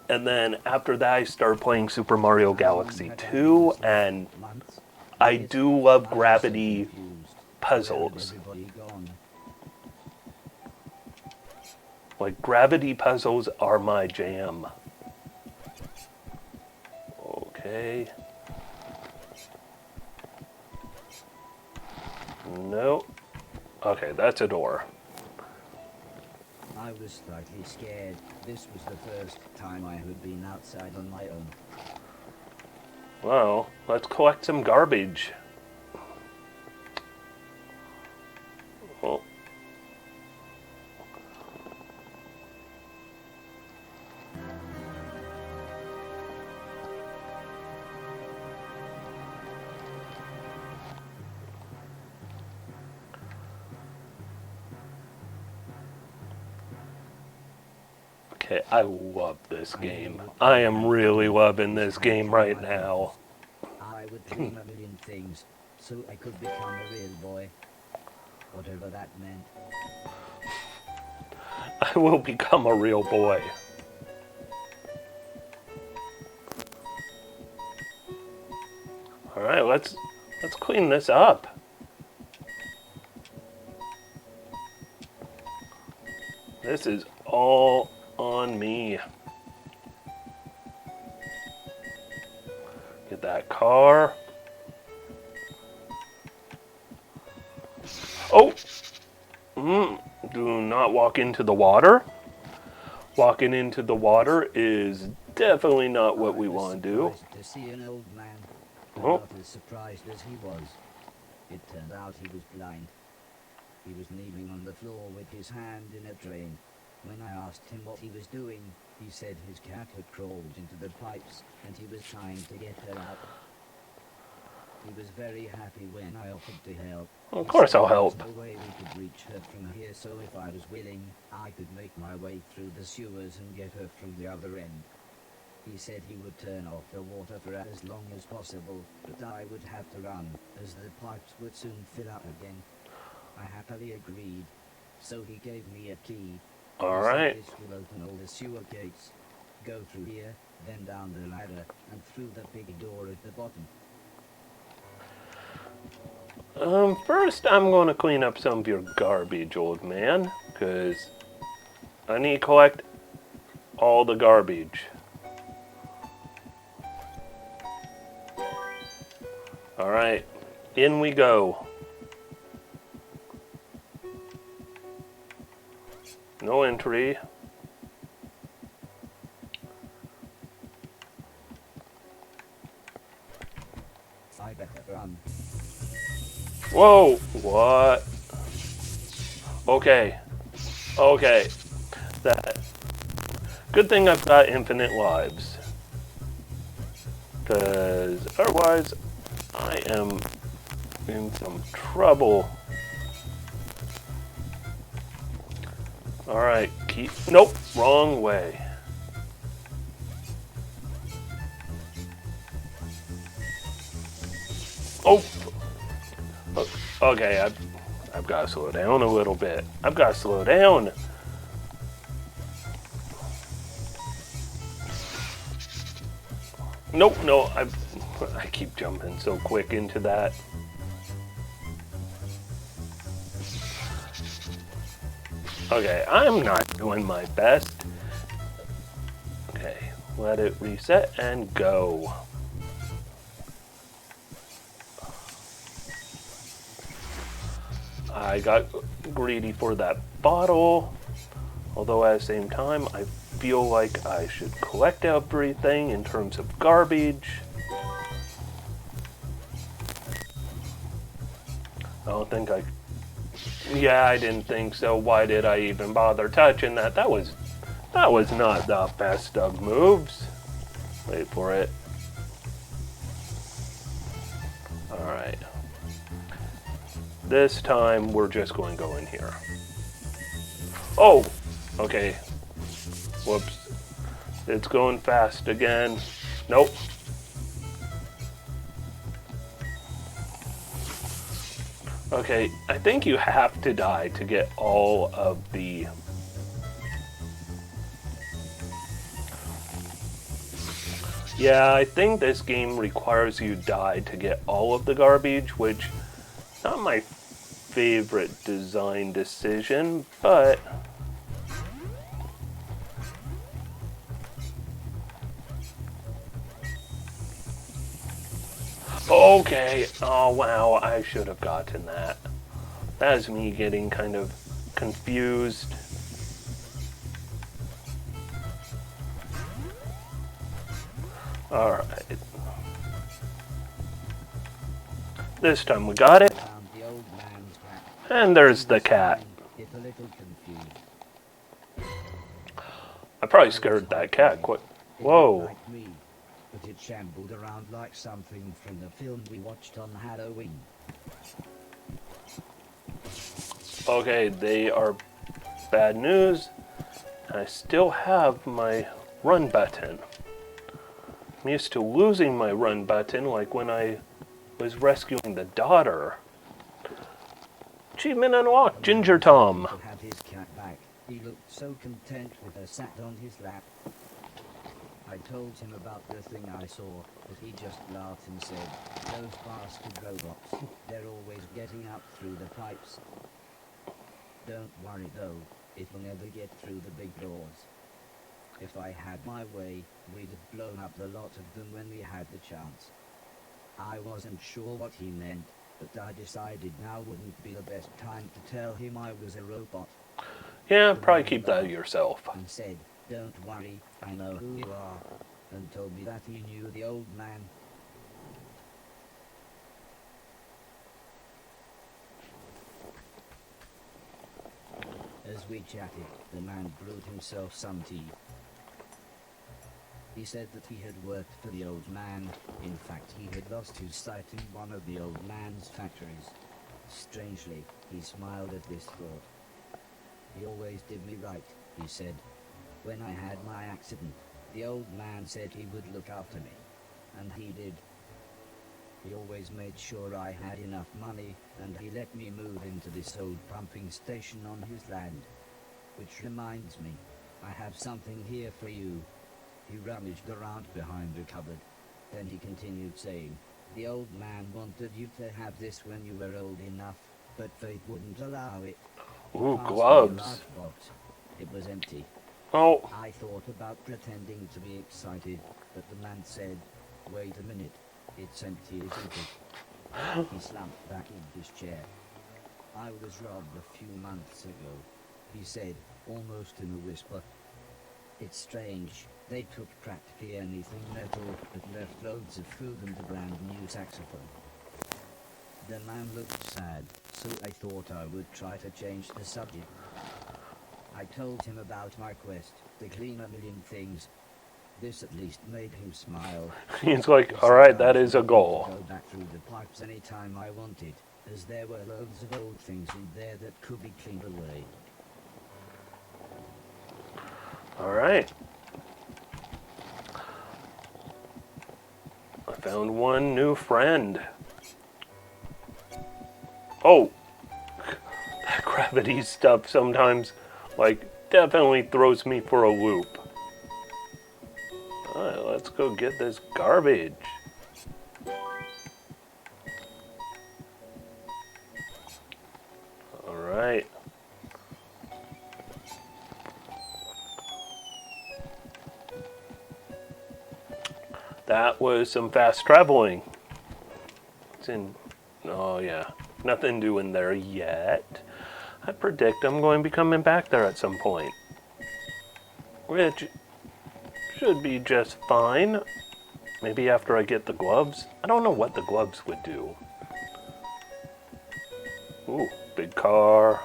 And then after that, I started playing Super Mario Galaxy 2, and I do love gravity puzzles. Like, gravity puzzles are my jam. Okay. No. Okay, that's a door. I was slightly scared. This was the first time I had been outside on my own. Well, let's collect some garbage. Oh. Okay, I love this game. I am really loving this game right now. I would dream a million things so I could become a real boy. Whatever that meant. I will become a real boy. All right, let's clean this up. This is all on me. Get that car. Oh! Do not walk into the water. Walking into the water is definitely not what we want to do. To see an old man, but Oh. not as surprised as he was. It turned out he was blind. He was kneeling on the floor with his hand in a drain. When I asked him what he was doing, he said his cat had crawled into the pipes and he was trying to get her out. He was very happy when I offered to help. Of course I'll help. There was no way we could reach her from here, so if I was willing, I could make my way through the sewers and get her from the other end. He said he would turn off the water for as long as possible, but I would have to run, as the pipes would soon fill up again. I happily agreed, so he gave me a key. All He said right. this will open all the sewer gates. Go through here, then down the ladder, and through the big door at the bottom. First I'm going to clean up some of your garbage, old man, because I need to collect all the garbage. All right, in we go. No entry. I better run. Whoa, what? Okay. Okay. That. Good thing I've got infinite lives. Because otherwise, I am in some trouble. Alright, nope, wrong way. Oh! Okay, I've got to slow down a little bit. I've got to slow down. Nope, no, I keep jumping so quick into that. Okay, I'm not doing my best. Okay, let it reset and go. I got greedy for that bottle, although at the same time I feel like I should collect everything in terms of garbage. I don't think yeah, I didn't think so. Why did I even bother touching that? That was not the best of moves. Wait for it. Alright. This time we're just going to go in here. Oh! Okay. Whoops. It's going fast again. Nope. Okay, I think you have to die to get all of the... Yeah, I think this game requires you die to get all of the garbage, which is not my favorite design decision, but... Okay, oh wow, I should have gotten that. That is me getting kind of confused. Alright. This time we got it. Found the old man's cat. And there's the cat. Get a little confused. I probably scared that cat quite. It Whoa. looked like me, but it shambled around like something from the film we watched on Halloween. Okay, they are bad news. I still have my run button. I'm used to losing my run button, like when I was rescuing the daughter. Achievement unlocked, Ginger Tom. To have his cat back, he looked so content with her sat on his lap. I told him about the thing I saw, but he just laughed and said, "Those bastard robots, they're always getting up through the pipes." Don't worry though, it will never get through the big doors. If I had my way, we'd have blown up the lot of them when we had the chance. I wasn't sure what he meant, but I decided now wouldn't be the best time to tell him I was a robot. Yeah, probably keep that to yourself. And said, "Don't worry, I know who you are," and told me that he knew the old man. As we chatted, the man brewed himself some tea. He said that he had worked for the old man. In fact, he had lost his sight in one of the old man's factories. Strangely, he smiled at this thought. "He always did me right," he said. "When I had my accident, the old man said he would look after me. And he did. He always made sure I had enough money, and he let me move into this old pumping station on his land. Which reminds me, I have something here for you." He rummaged around behind a cupboard. Then he continued saying, "The old man wanted you to have this when you were old enough, but fate wouldn't allow it." He Ooh, passed me a gloves. large box. It was empty. Oh, I thought about pretending to be excited, but the man said, "Wait a minute, it's empty, isn't it?" He slumped back in his chair. "I was robbed a few months ago," he said, almost in a whisper. "It's strange. They took practically anything metal, but left loads of food and a brand new saxophone." The man looked sad, so I thought I would try to change the subject. I told him about my quest to clean a million things. This at least made him smile. he's like, alright, that is a goal. Go back through the pipes anytime I wanted, as there were loads of old things in there that could be cleaned away. Alright. I found one new friend. Oh! That gravity stuff sometimes, definitely throws me for a loop. Alright, let's go get this garbage. Alright. That was some fast traveling. It's in... Oh, yeah. Nothing doing there yet. I predict I'm going to be coming back there at some point. Which should be just fine. Maybe after I get the gloves. I don't know what the gloves would do. Ooh, big car.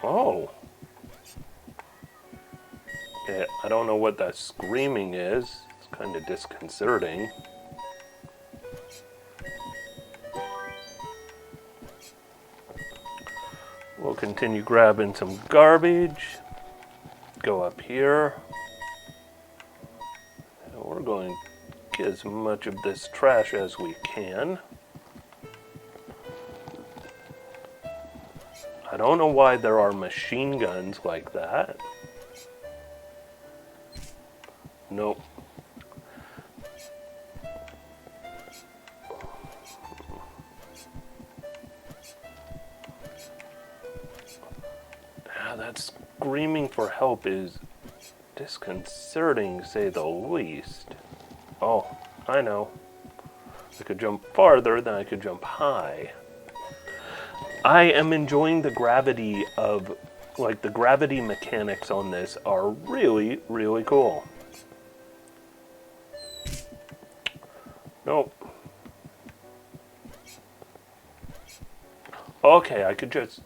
Oh. Yeah, I don't know what that screaming is. It's kind of disconcerting. We'll continue grabbing some garbage. Go up here. And we're going to get as much of this trash as we can. I don't know why there are machine guns like that. Nope. That screaming for help is disconcerting, to say the least. Oh, I know. I could jump farther than I could jump high. I am enjoying the gravity of, the gravity mechanics on this are really, really cool. Nope. Okay, I could just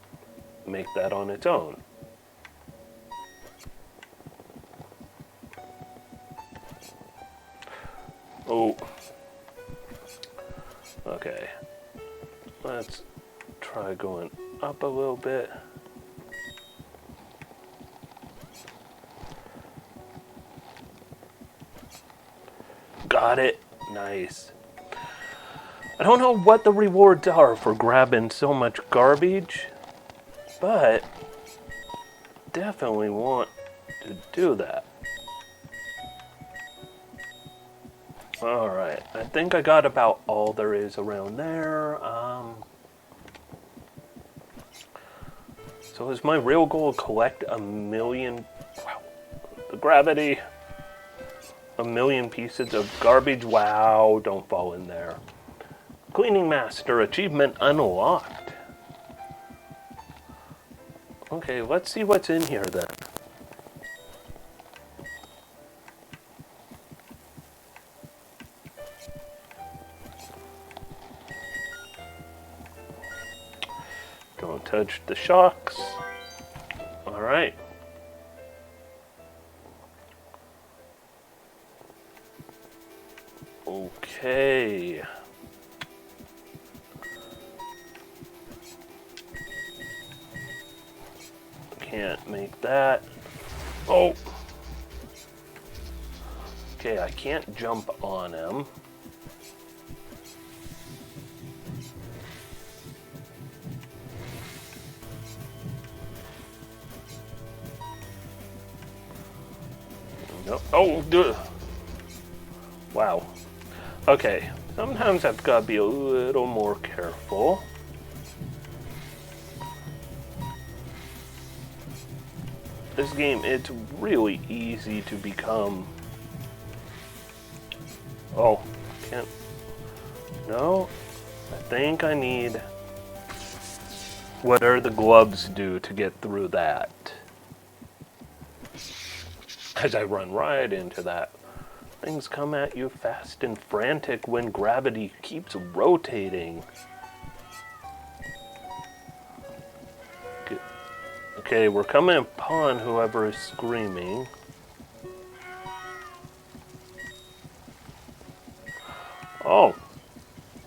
make that on its own. Oh. Okay. Let's try going up a little bit. Got it. Nice. I don't know what the rewards are for grabbing so much garbage, but definitely want to do that. Alright, I think I got about all there is around there. So is my real goal to collect 1,000,000... Wow, the gravity. 1,000,000 pieces of garbage. Wow, don't fall in there. Cleaning Master achievement unlocked. Okay, let's see what's in here then. Don't touch the shocks. Alright. Okay. Can't make that. Oh! Okay, I can't jump on him. No. Oh, duh. Wow. Okay, sometimes I've got to be a little more careful. This game, it's really easy to become... Oh, can't... No, I think I need... What are the gloves do to get through that? As I run right into that. Things come at you fast and frantic when gravity keeps rotating. Okay, we're coming upon whoever is screaming. Oh,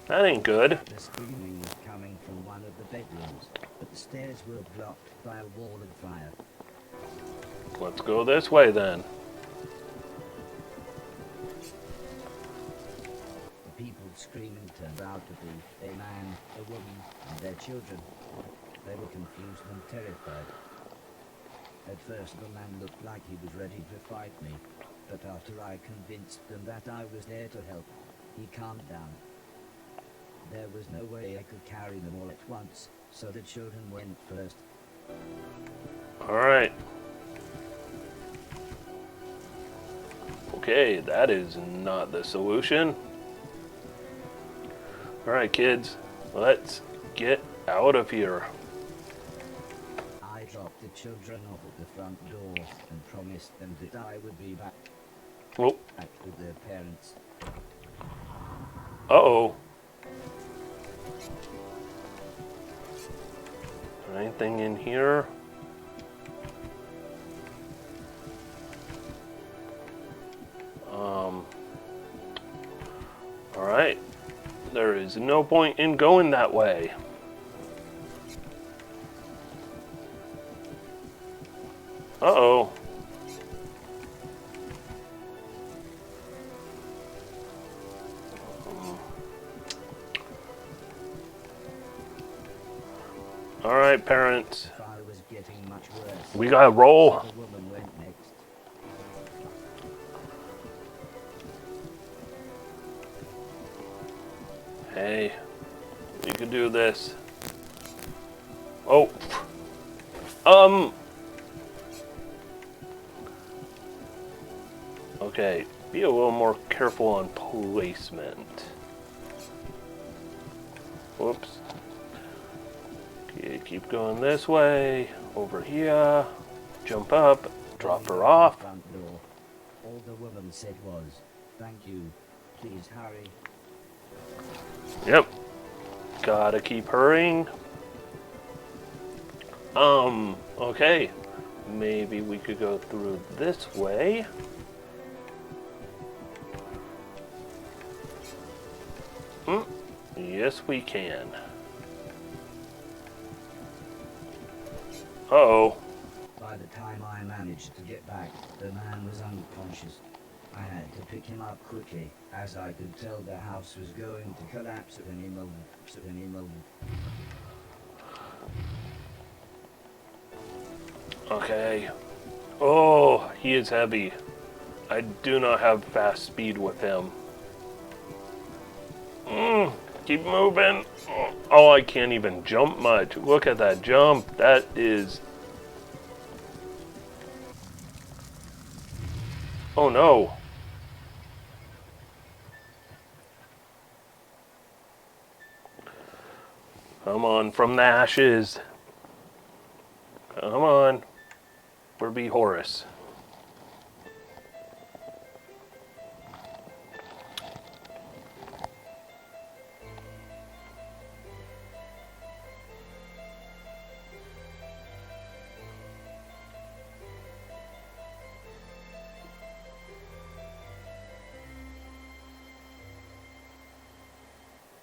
that ain't good. The screaming was coming from one of the bedrooms, but the stairs were blocked by a wall of fire. Let's go this way then. The people screaming turned out to be a man, a woman, and their children. They were confused and terrified. At first the man looked like he was ready to fight me, but after I convinced them that I was there to help, he calmed down. There was no way I could carry them all at once, so the children went first. Alright. Okay, that is not the solution. Alright, kids, let's get out of here. I dropped the children off at the front door and promised them that I would be back Oh, with their parents. uh-oh. Anything in here? Alright. There is no point in going that way. Uh-oh. Alright, parents. The fire was getting much worse. We gotta roll. The woman went next. Hey, we can do this. Oh. Okay, be a little more careful on placement. Whoops. Okay, keep going this way. Over here. Jump up. Drop her off. Front door. All the woman said was, "Thank you. Please hurry." Yep. Gotta keep hurrying. Okay. Maybe we could go through this way. Yes, we can. Uh-oh. By the time I managed to get back, the man was unconscious. I had to pick him up quickly, as I could tell the house was going to collapse at any moment. Okay. Oh, he is heavy. I do not have fast speed with him. Keep moving. Oh, I can't even jump much. Look at that jump. That is... Oh no. Come on, from the ashes. Come on. Where be Horace?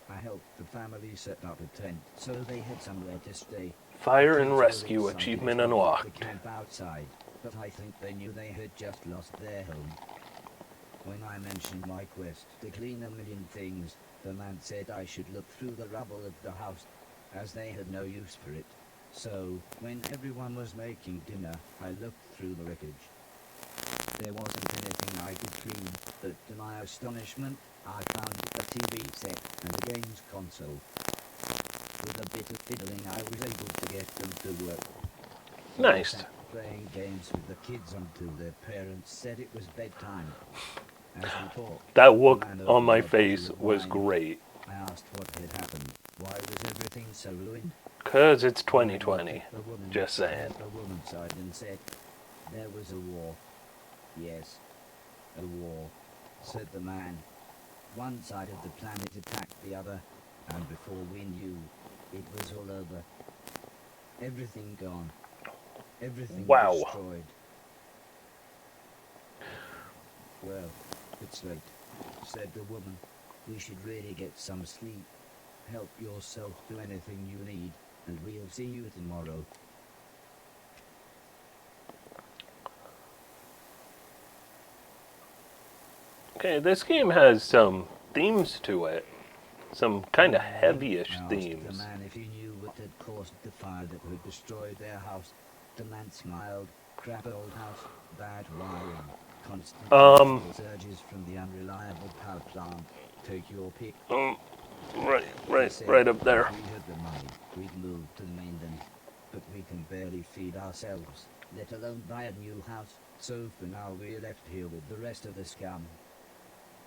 I helped the family set up a tent so they had somewhere to stay. Fire and rescue achievement unlocked. The camp outside, but I think they knew they had just lost their home. When I mentioned my quest to clean a million things, the man said I should look through the rubble of the house, as they had no use for it. So, when everyone was making dinner, I looked through the wreckage. There wasn't anything I could clean, but to my astonishment, I found a TV set and a games console. With a bit of fiddling, I was able to get them to work. Nice. I sat playing games with the kids until their parents said it was bedtime. As we talked, That look the man on my opened a face bottle of was wine. great. I asked what had happened. Why was everything so ruined? 'Cause it's 2020. The woman Just saying. The woman sighed and said, "There was a war." "Yes, a war," said the man. One side of the planet attacked the other, and before we knew, it was all over. Everything gone. Everything Wow. destroyed. "Well, it's late," said the woman. "We should really get some sleep. Help yourself to anything you need, and we'll see you tomorrow." Okay, this game has some themes to it. Some kind of heavyish I asked themes. the man if he knew what had caused the fire that had destroyed their house. The man smiled. "Crap old house, bad wiring, constant surges from the unreliable power plant. Take your pick." Right up there. "If we had the money, we'd move to the mainland, but we can barely feed ourselves, let alone buy a new house. So for now we're left here with the rest of the scum."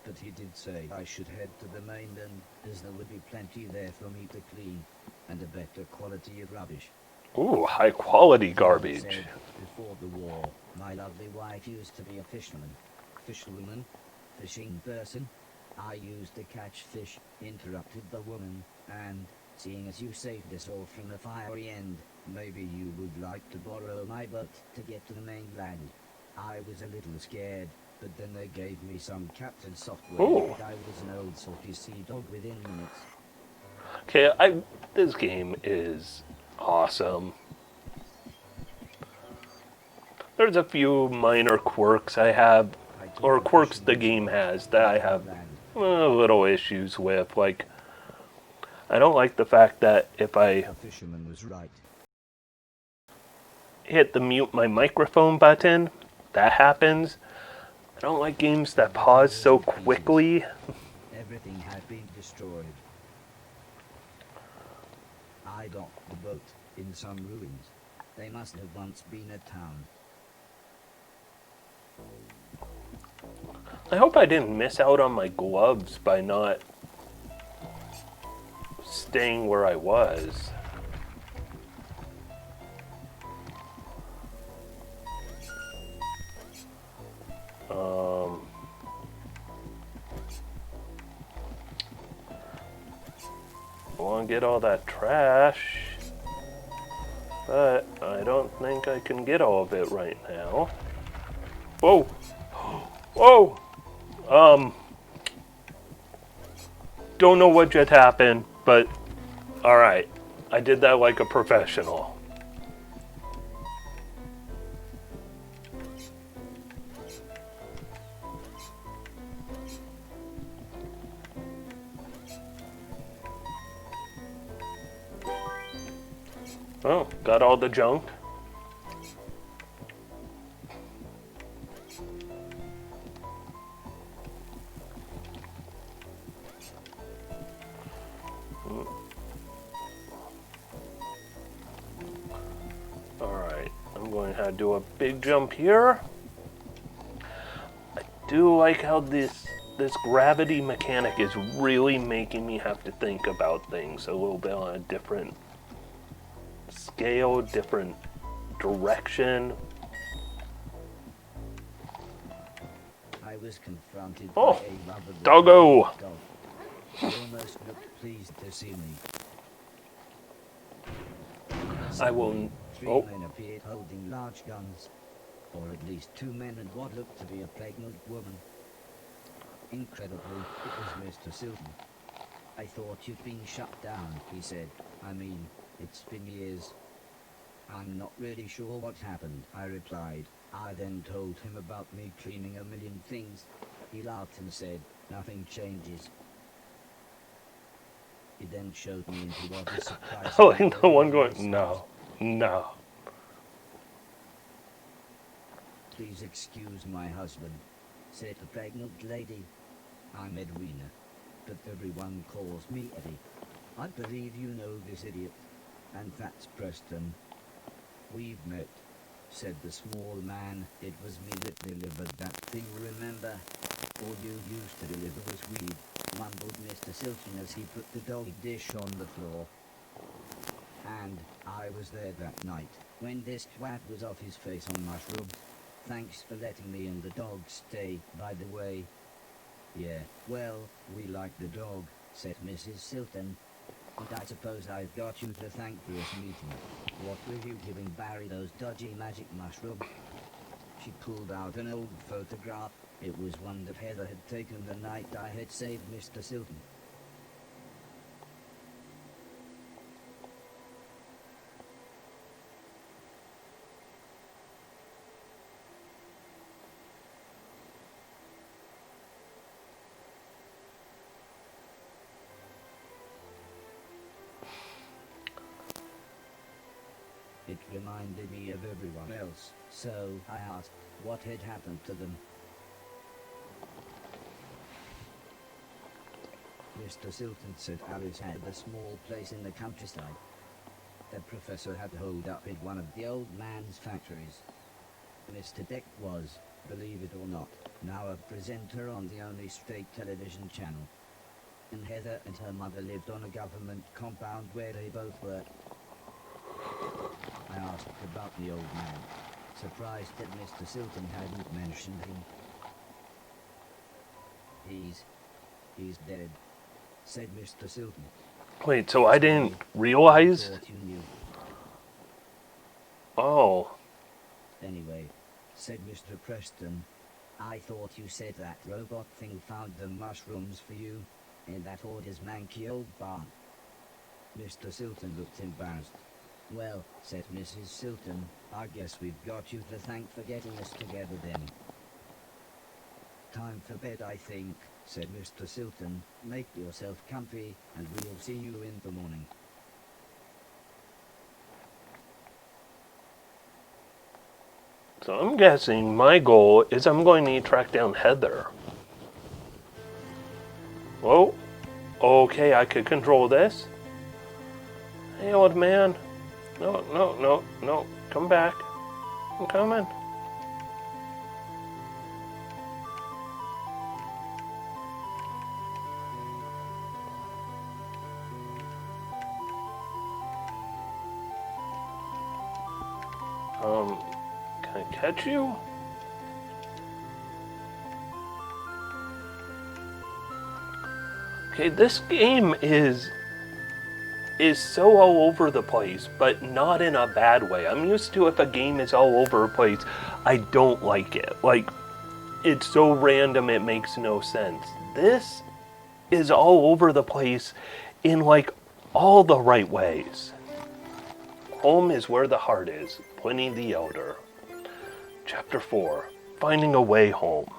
But he did say I should head to the mainland, as there would be plenty there for me to clean, and a better quality of rubbish. Ooh, high quality He garbage. said, "Before the war, my lovely wife used to be a fisherwoman, fishing person. I used to catch fish," interrupted the woman, "and, seeing as you saved us all from the fiery end, maybe you would like to borrow my boat to get to the mainland." I was a little scared, but then they gave me some captain software, Ooh. and I was an old salty sea dog within minutes. Okay, this game is awesome. There's a few minor quirks I have, or quirks the game has, that I have little issues with. Like, I don't like the fact that if I The fisherman was right. hit the mute my microphone button, that happens. I don't like games that pause so quickly. Everything had been destroyed. I docked the boat in some ruins. They must have once been a town. I hope I didn't miss out on my gloves by not staying where I was. I want to get all that trash, but I don't think I can get all of it right now. Whoa! Whoa! Don't know what just happened, but alright. I did that like a professional. Oh, got all the junk. Alright, I'm going to do a big jump here. I do like how this gravity mechanic is really making me have to think about things a little bit on a different scale, different direction. I was confronted Oh, by a lovely doggo! dog. He almost looked pleased to see me. I will. Suddenly, three Oh, men appeared holding large guns, or at least two men and what looked to be a pregnant woman. Incredibly, it was Mr. Silton. I thought you'd been shut down, he said. I mean, it's been years. I'm not really sure what happened, I replied. I then told him about me dreaming a million things. He laughed and said, nothing changes. He then showed me into what is surprising. oh, and the one going, no, no. Please excuse my husband, said the pregnant lady. I'm Edwina, but everyone calls me Eddie. I believe you know this idiot, and that's Preston. We've met, said the small man. It was me that delivered that thing, remember? All you used to deliver was weed, mumbled Mr. Silton as he put the dog dish on the floor. And I was there that night, when this twat was off his face on mushrooms. Thanks for letting me and the dog stay, by the way. Yeah, well, we like the dog, said Mrs. Silton. And I suppose I've got you to thank for this meeting. What were you giving Barry those dodgy magic mushrooms? She pulled out an old photograph. It was one that Heather had taken the night I had saved Mr. Silton. It reminded me of everyone else, so I asked what had happened to them. Mr. Silton said Alice had a small place in the countryside. The professor had holed up in one of the old man's factories. Mr. Deck was, believe it or not, now a presenter on the only state television channel. And Heather and her mother lived on a government compound where they both worked. I asked about the old man, surprised that Mr. Silton hadn't mentioned him. He's dead, said Mr. Silton. Wait, so I didn't realize? Thought you knew. Oh. Anyway, said Mr. Preston, I thought you said that robot thing found the mushrooms for you in that Horace's manky old barn. Mr. Silton looked embarrassed. Well, said Mrs. Silton, I guess we've got you to thank for getting us together then. Time for bed, I think, said Mr. Silton. Make yourself comfy, and we'll see you in the morning. So I'm guessing my goal is I'm going to track down Heather. Whoa. Okay, I could control this. Hey, old man. No, no, no, no. Come back. I'm coming. Can I catch you? Okay, this game is so all over the place, but not in a bad way. I'm used to if a game is all over the place, I don't like it. Like, it's so random it makes no sense. This is all over the place in like all the right ways. Home is where the heart is. Pliny the Elder. Chapter 4. Finding a way home.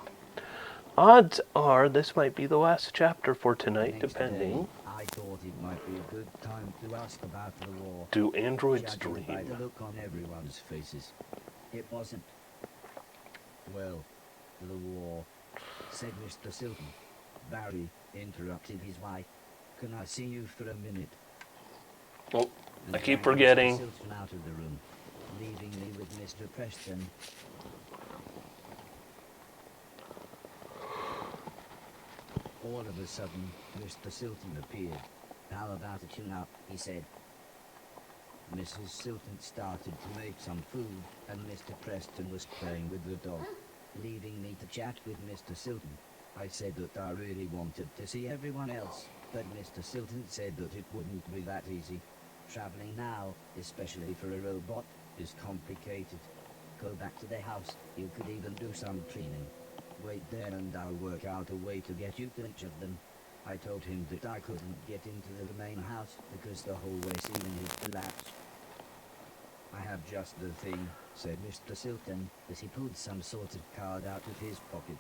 Odds are this might be the last chapter for tonight, Next depending. day, I thought it might be a good time to ask about the war. Do androids Judging by dream? the look on everyone's faces, it wasn't. Well, the war, said Mr. Silton. Barry interrupted his wife. Can I see you for a minute? Oh, And I keep dragged forgetting. Mr. Silton out of the room, leaving me with Mr. Preston. All of a sudden, Mr. Silton appeared. How about a tune-up, he said. Mrs. Silton started to make some food, and Mr. Preston was playing with the dog, leaving me to chat with Mr. Silton. I said that I really wanted to see everyone else, but Mr. Silton said that it wouldn't be that easy. Traveling now, especially for a robot, is complicated. Go back to the house, you could even do some cleaning. Wait there and I'll work out a way to get you to each of them. I told him that I couldn't get into the main house because the hallway ceiling is collapsed. I have just the thing, said Mr. Silton, as he pulled some sort of card out of his pocket.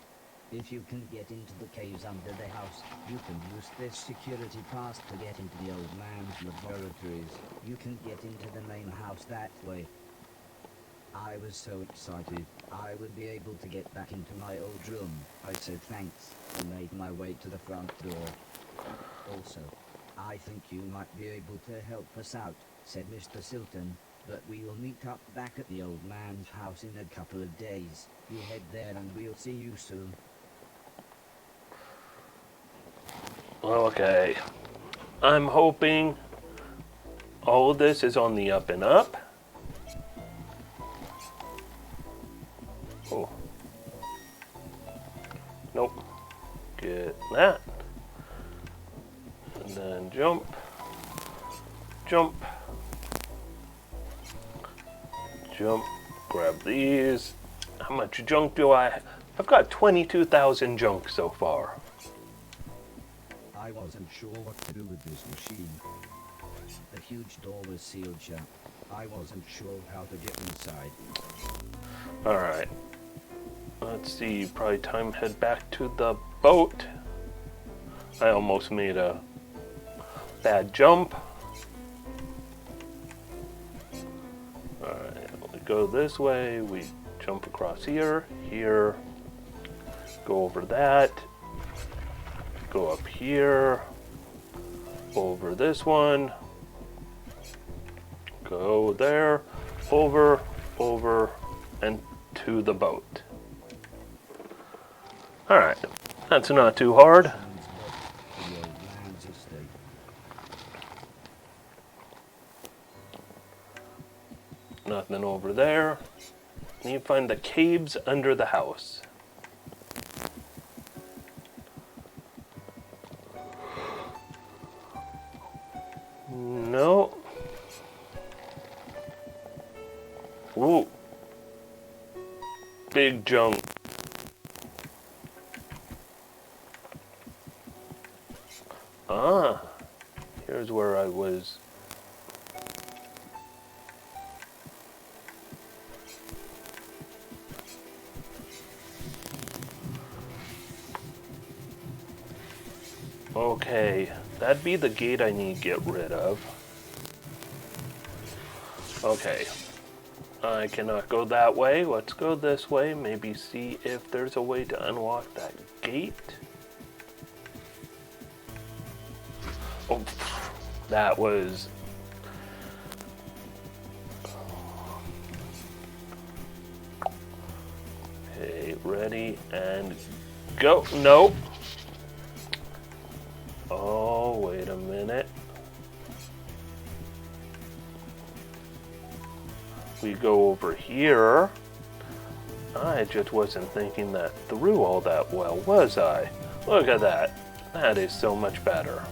If you can get into the caves under the house, you can use this security pass to get into the old man's laboratories. You can get into the main house that way. I was so excited, I would be able to get back into my old room. I said thanks, and made my way to the front door. Also, I think you might be able to help us out, said Mr. Silton, but we'll meet up back at the old man's house in a couple of days. You head there and we'll see you soon. Okay. I'm hoping all of this is on the up and up. Oh. Nope. Get that. And then jump. Jump. Jump. Grab these. How much junk do I have? I've got 22,000 junk so far. I wasn't sure what to do with this machine. The huge door was sealed shut. I wasn't sure how to get inside. Alright. Let's see, probably time to head back to the boat. I almost made a bad jump. Alright, we go this way, we jump across here, here, go over that, go up here, over this one, go there, over, and to the boat. Alright, that's not too hard. The old man's estate. Nothing over there. Need to find the caves under the house. No. Ooh. Big junk. Ah. Here's where I was. Okay, that'd be the gate I need to get rid of. Okay, I cannot go that way. Let's go this way. Maybe see if there's a way to unlock that gate. Oh, that was... Okay, ready and go. Nope. Oh, wait a minute. We go over here. I just wasn't thinking that through all that well, was I? Look at that. That is so much better.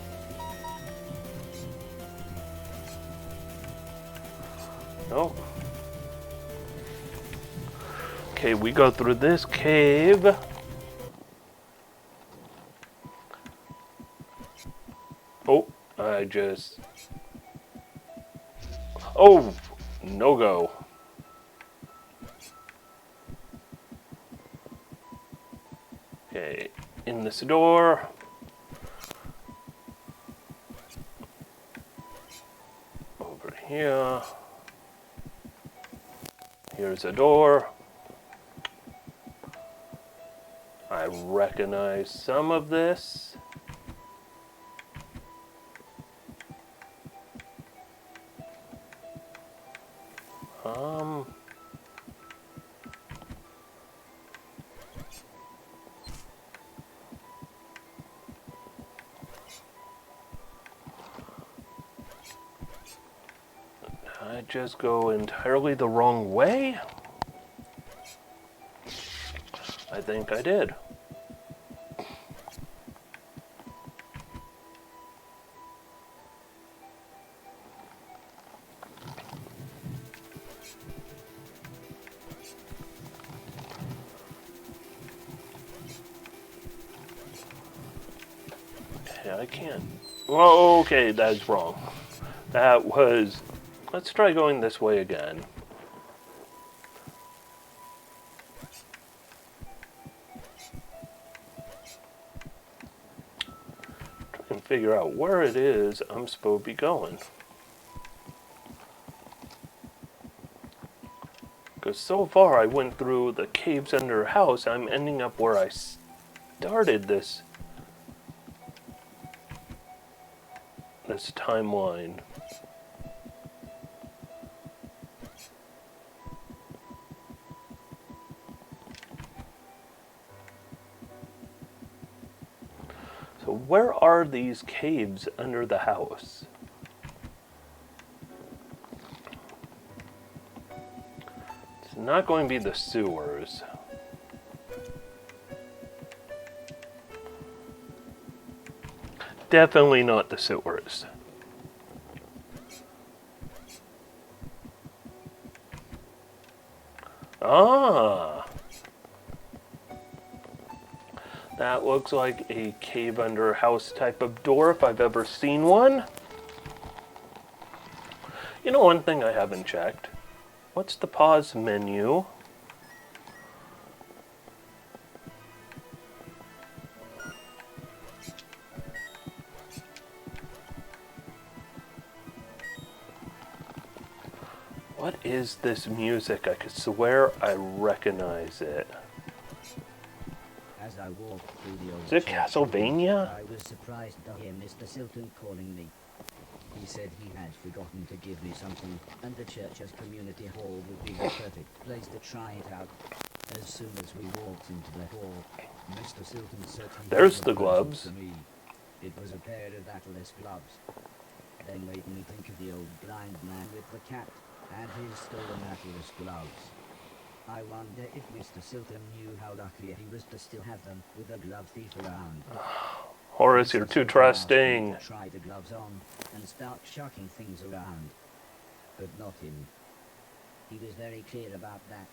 Nope. Okay, we go through this cave. Oh, I just... Oh, no go. Okay, in this door. here. Here's a door. I recognize some of this. I just go entirely the wrong way? I think I did. Okay, I can't. Well, okay, that's wrong. That was... Let's try going this way again. Try and figure out where it is I'm supposed to be going. Because so far I went through the caves under a house, I'm ending up where I started this timeline. So where are these caves under the house? It's not going to be the sewers. Definitely not the sewers. Ah! That looks like a cave under house type of door if I've ever seen one. You know, one thing I haven't checked. What's the pause menu? What is this music? I could swear I recognize it. As I walked through the old Is it church, Castlevania? I was surprised to hear Mr. Silton calling me. He said he had forgotten to give me something, and the church's community hall would be the perfect place to try it out. As soon as we walked into the hall, Mr. Silton certainly There's gave the a present gloves. to me. It was a pair of atlas gloves. They made me think of the old blind man with the cat and his stolen atlas gloves. I wonder if Mr. Silton knew how lucky he was to still have them with a glove thief around. Horace, you're too trusting. Try the gloves on and start shucking things around, but not him. He was very clear about that.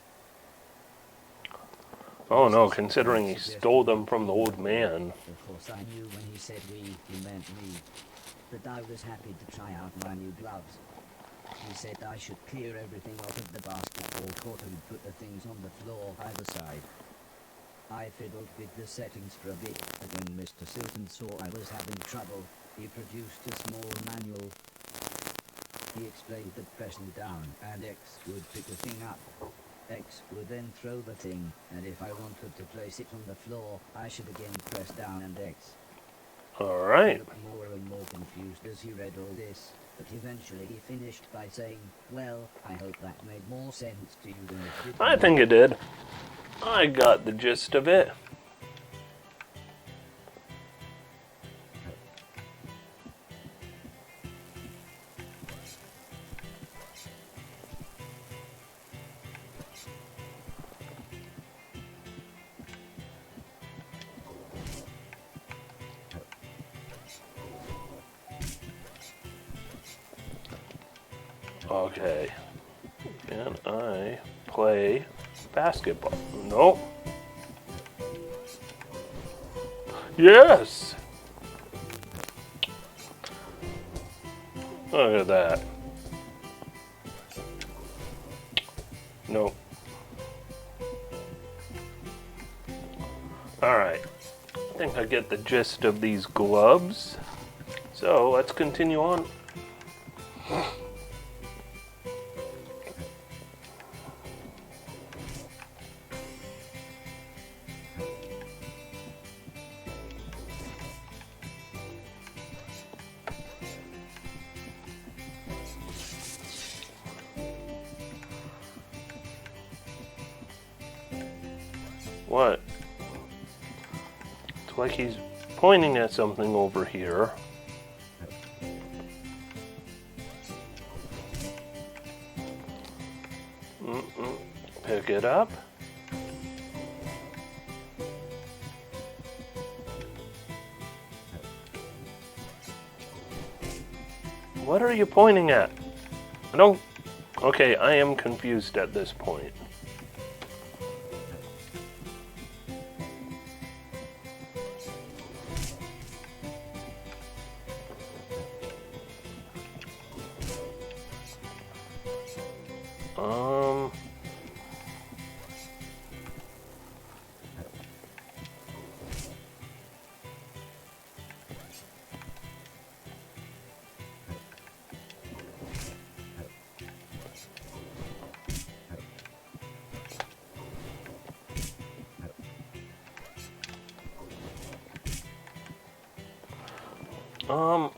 Oh no, considering he stole them from the old man. Of course, I knew when he said we, he meant me. But I was happy to try out my new gloves. He said I should clear everything off of the basketball court and put the things on the floor either side. I fiddled with the settings for a bit, but when Mr. Silton saw I was having trouble, he produced a small manual. He explained that pressing down and X would pick the thing up. X would then throw the thing, and if I wanted to place it on the floor, I should again press down and X. Alright. He looked more and more confused as he read all this, but eventually he finished by saying, "Well, I hope that made more sense to you than it did to I me." think it did. I got the gist of it. Okay. Can I play basketball? Nope. Yes! Look at that. Nope. Alright. I think I get the gist of these gloves. So let's continue on. What? It's like he's pointing at something over here. Pick it up. What are you pointing at? I don't... Okay, I am confused at this point. Um...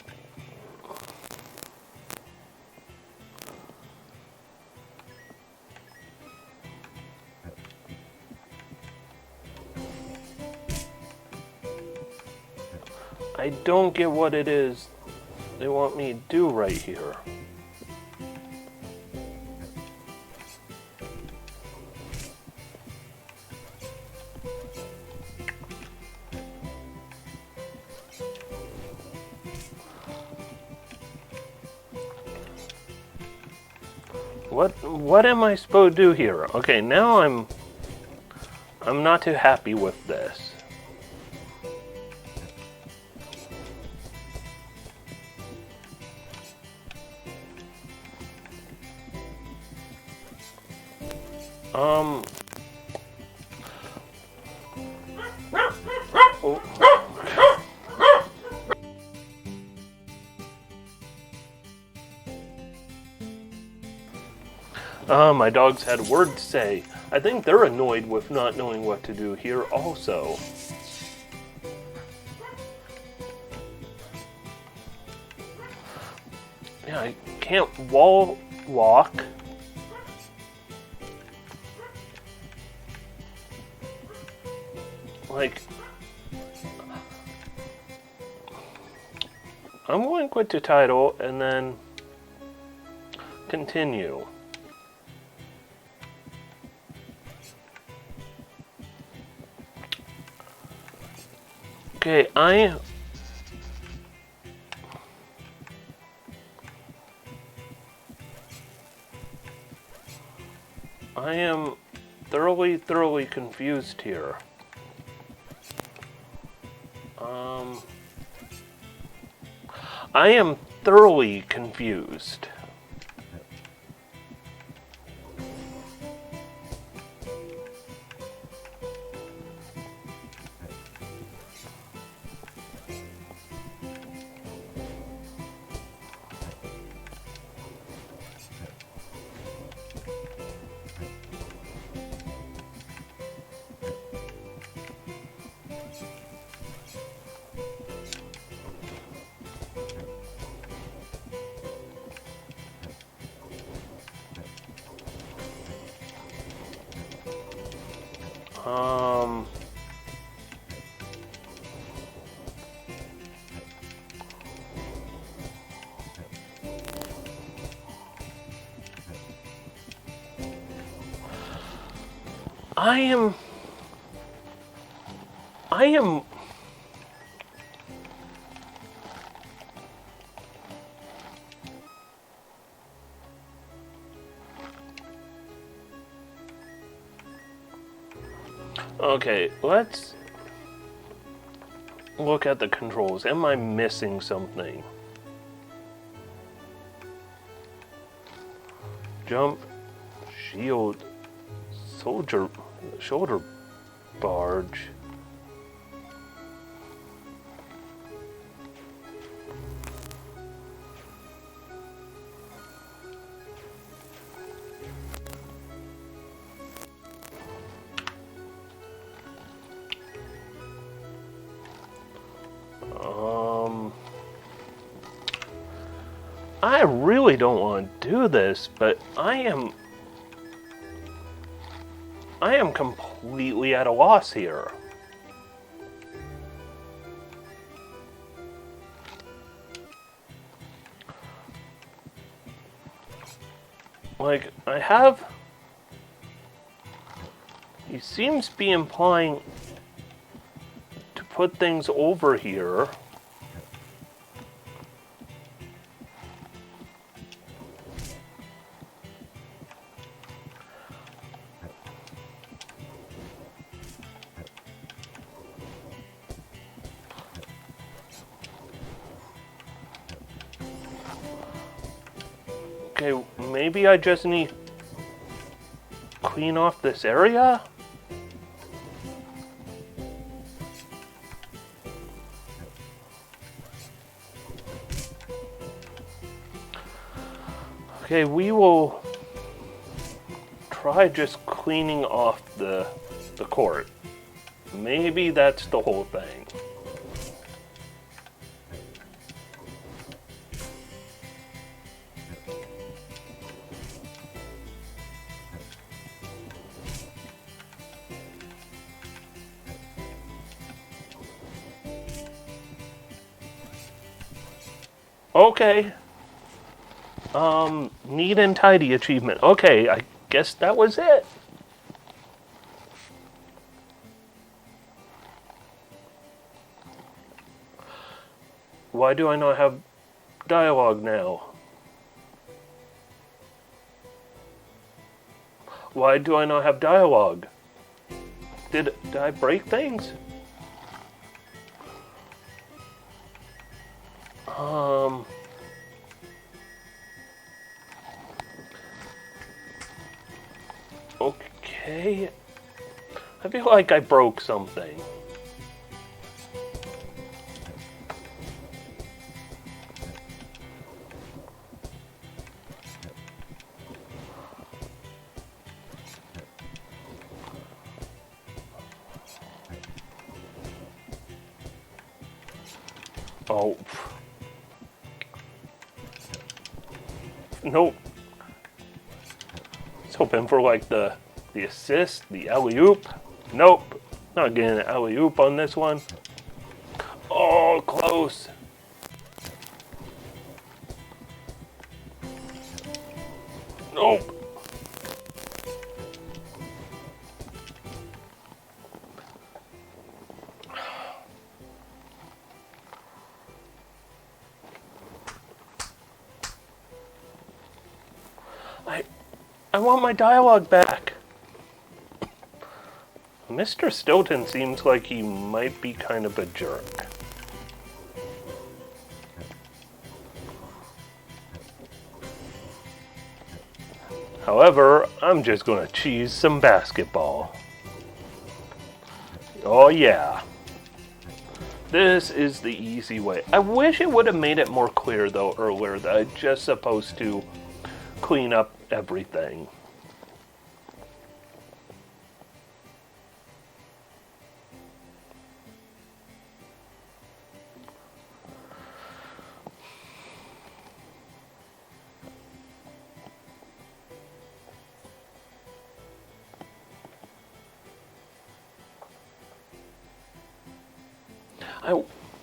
I don't get what it is they want me to do right here. What am I supposed to do here? Okay, now I'm not too happy with this. Oh. My dogs had a word to say. I think they're annoyed with not knowing what to do here also. Yeah, I can't wall walk. Like, I'm going to quit the title and then continue. Okay, I am thoroughly confused here. I am thoroughly confused. I am Okay, let's look at the controls. Am I missing something? Jump, shield, soldier, shoulder barge. I really don't want to do this, but I am... I am completely at a loss here. Like, I have... He seems to be implying to put things over here. Okay, maybe I just need to clean off this area? Okay, we will try just cleaning off the court. Maybe that's the whole thing. Okay. Neat and tidy achievement. Okay, I guess that was it. Why do I not have dialogue now? Why do I not have dialogue? Did I break things? Okay. I feel like I broke something. Oh. Nope. I was hoping for like the assist, the alley-oop. Nope. Not getting an alley-oop on this one. Oh, close. Nope. I want my dialogue back. Mr. Stilton seems like he might be kind of a jerk. However, I'm just gonna cheese some basketball. Oh yeah. This is the easy way. I wish it would have made it more clear though earlier that I'm just supposed to clean up everything.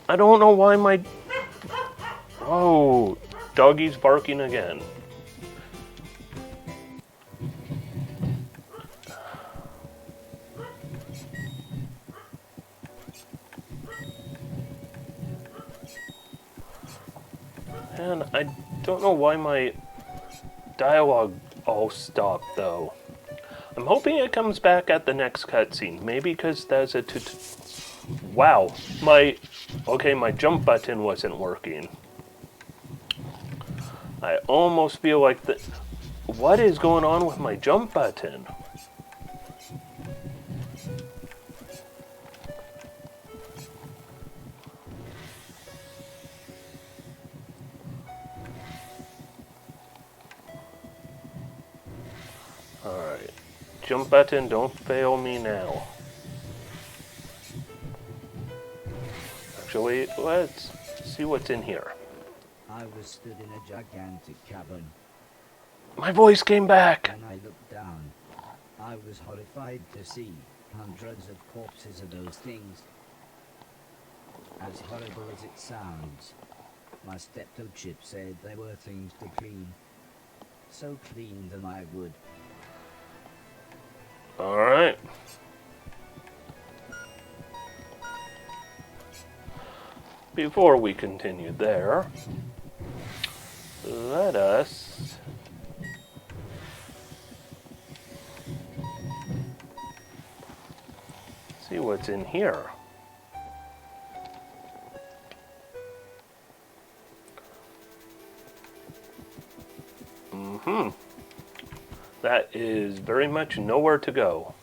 I don't know why my... Oh, doggy's barking again. And I don't know why my dialogue all stopped though. I'm hoping it comes back at the next cutscene. Maybe because there's a wow, my jump button wasn't working. I almost feel like what is going on with my jump button? Alright. Jump button, don't fail me now. Actually, let's see what's in here. I was stood in a gigantic cavern. My voice came back! When I looked down, I was horrified to see hundreds of corpses of those things. As horrible as it sounds, my steptoe Chip said they were things to clean. So clean than I would. Alright. Before we continue there, let us see what's in here. That is very much nowhere to go.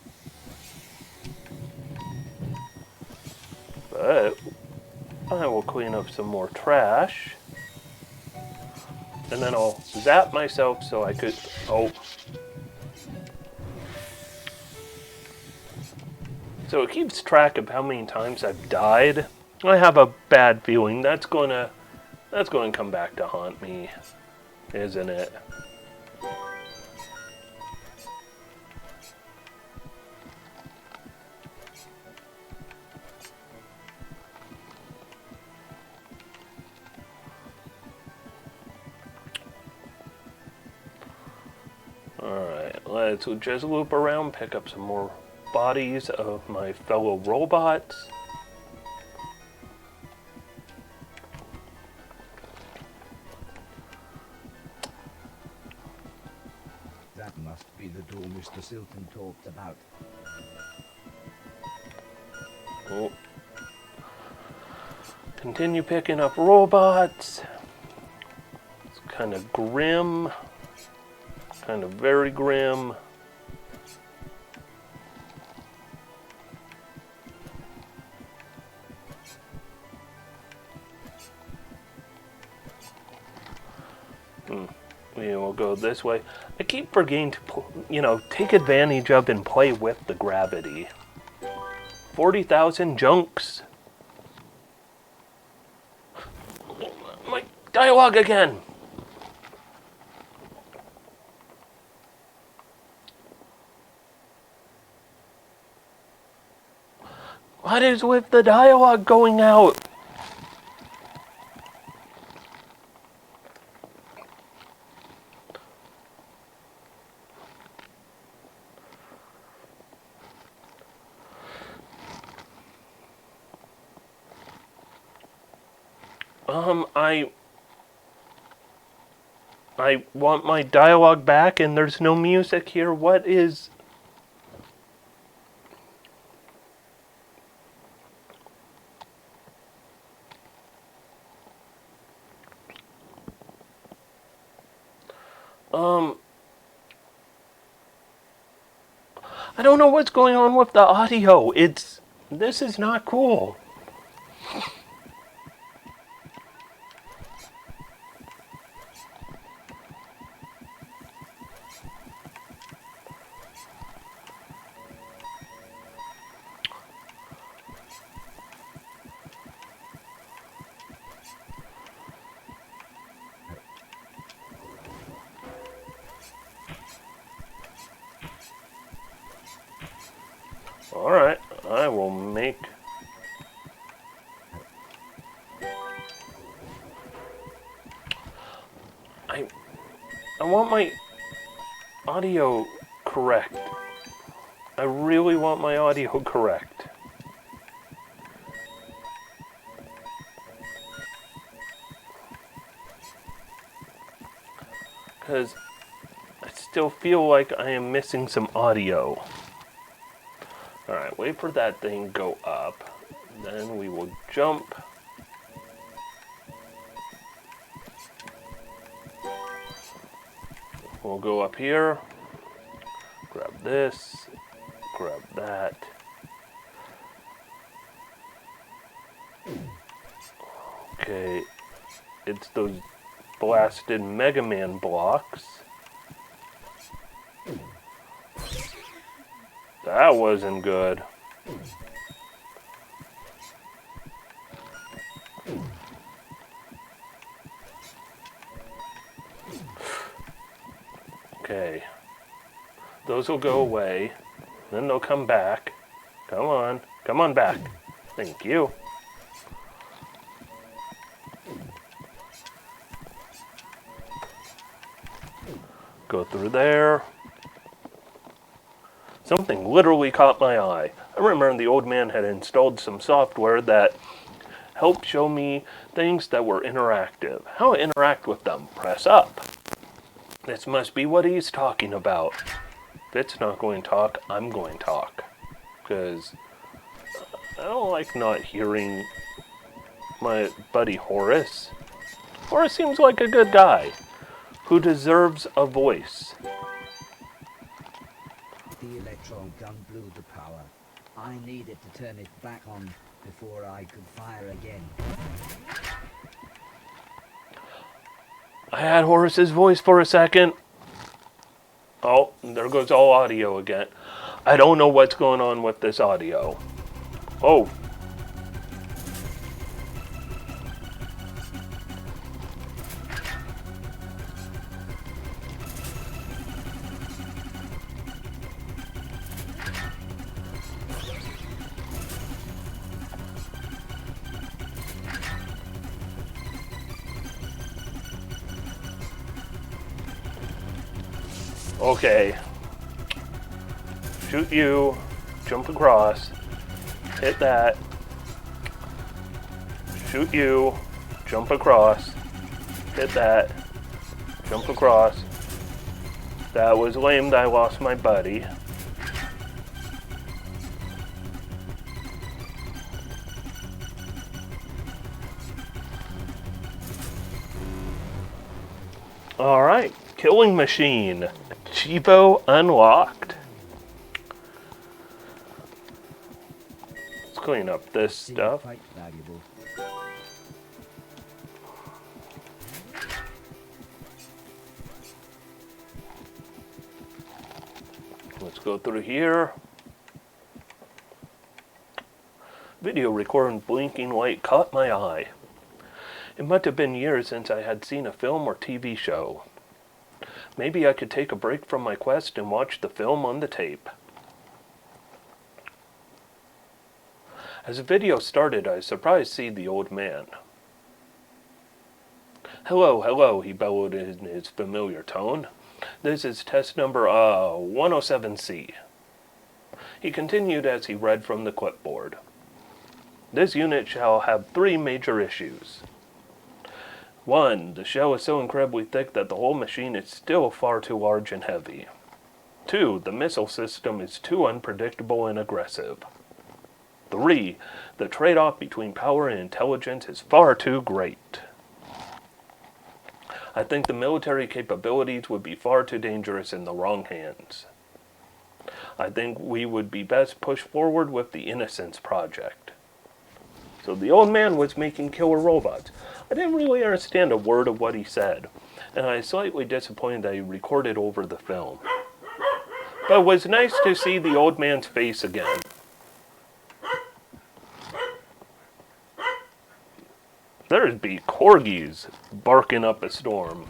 But I will clean up some more trash. And then I'll zap myself so I could... Oh. So it keeps track of how many times I've died. I have a bad feeling that's going to come back to haunt me, isn't it? Alright, let's just loop around, pick up some more bodies of my fellow robots. That must be the door Mr. Silton talked about. Oh. Continue picking up robots. It's kind of grim. Kind of very grim. We will go this way. I keep forgetting to, take advantage of and play with the gravity. 40,000 junks. My dialogue again. What is with the dialogue going out? I want my dialogue back and there's no music here. What is... I don't know what's going on with the audio. This is not cool. Alright, I will make... I want my audio correct. I really want my audio correct. Because I still feel like I am missing some audio. Alright, wait for that thing to go up. Then we will jump. We'll go up here. Grab this. Grab that. Okay. It's those blasted Mega Man blocks. That wasn't good. Okay. Those will go away. Then they'll come back. Come on. Come on back. Thank you. Go through there. Something literally caught my eye. I remember the old man had installed some software that helped show me things that were interactive. How to interact with them. Press up. This must be what he's talking about. If it's not going to talk, I'm going to talk. Because I don't like not hearing my buddy Horace. Horace seems like a good guy who deserves a voice. The electron gun blew the power. I needed to turn it back on before I could fire again. I had Horace's voice for a second. Oh, there goes all audio again. I don't know what's going on with this audio. Oh. Okay. Shoot you. Jump across. Hit that. Shoot you. Jump across. Hit that. Jump across. That was lame that I lost my buddy. Alright. Killing machine. Chivo unlocked. Let's clean up this stuff. Quite valuable. Let's go through here. Video recording blinking light caught my eye. It must have been years since I had seen a film or TV show. Maybe I could take a break from my quest and watch the film on the tape. As the video started, I was surprised to see the old man. Hello, hello, he bellowed in his familiar tone. This is test number 107C. He continued as he read from the clipboard. This unit shall have 3 major issues. 1. The shell is so incredibly thick that the whole machine is still far too large and heavy. 2. The missile system is too unpredictable and aggressive. 3. The trade-off between power and intelligence is far too great. I think the military capabilities would be far too dangerous in the wrong hands. I think we would be best pushed forward with the Innocence Project. So the old man was making killer robots. I didn't really understand a word of what he said, and I was slightly disappointed that he recorded over the film. But it was nice to see the old man's face again. There'd be corgis barking up a storm.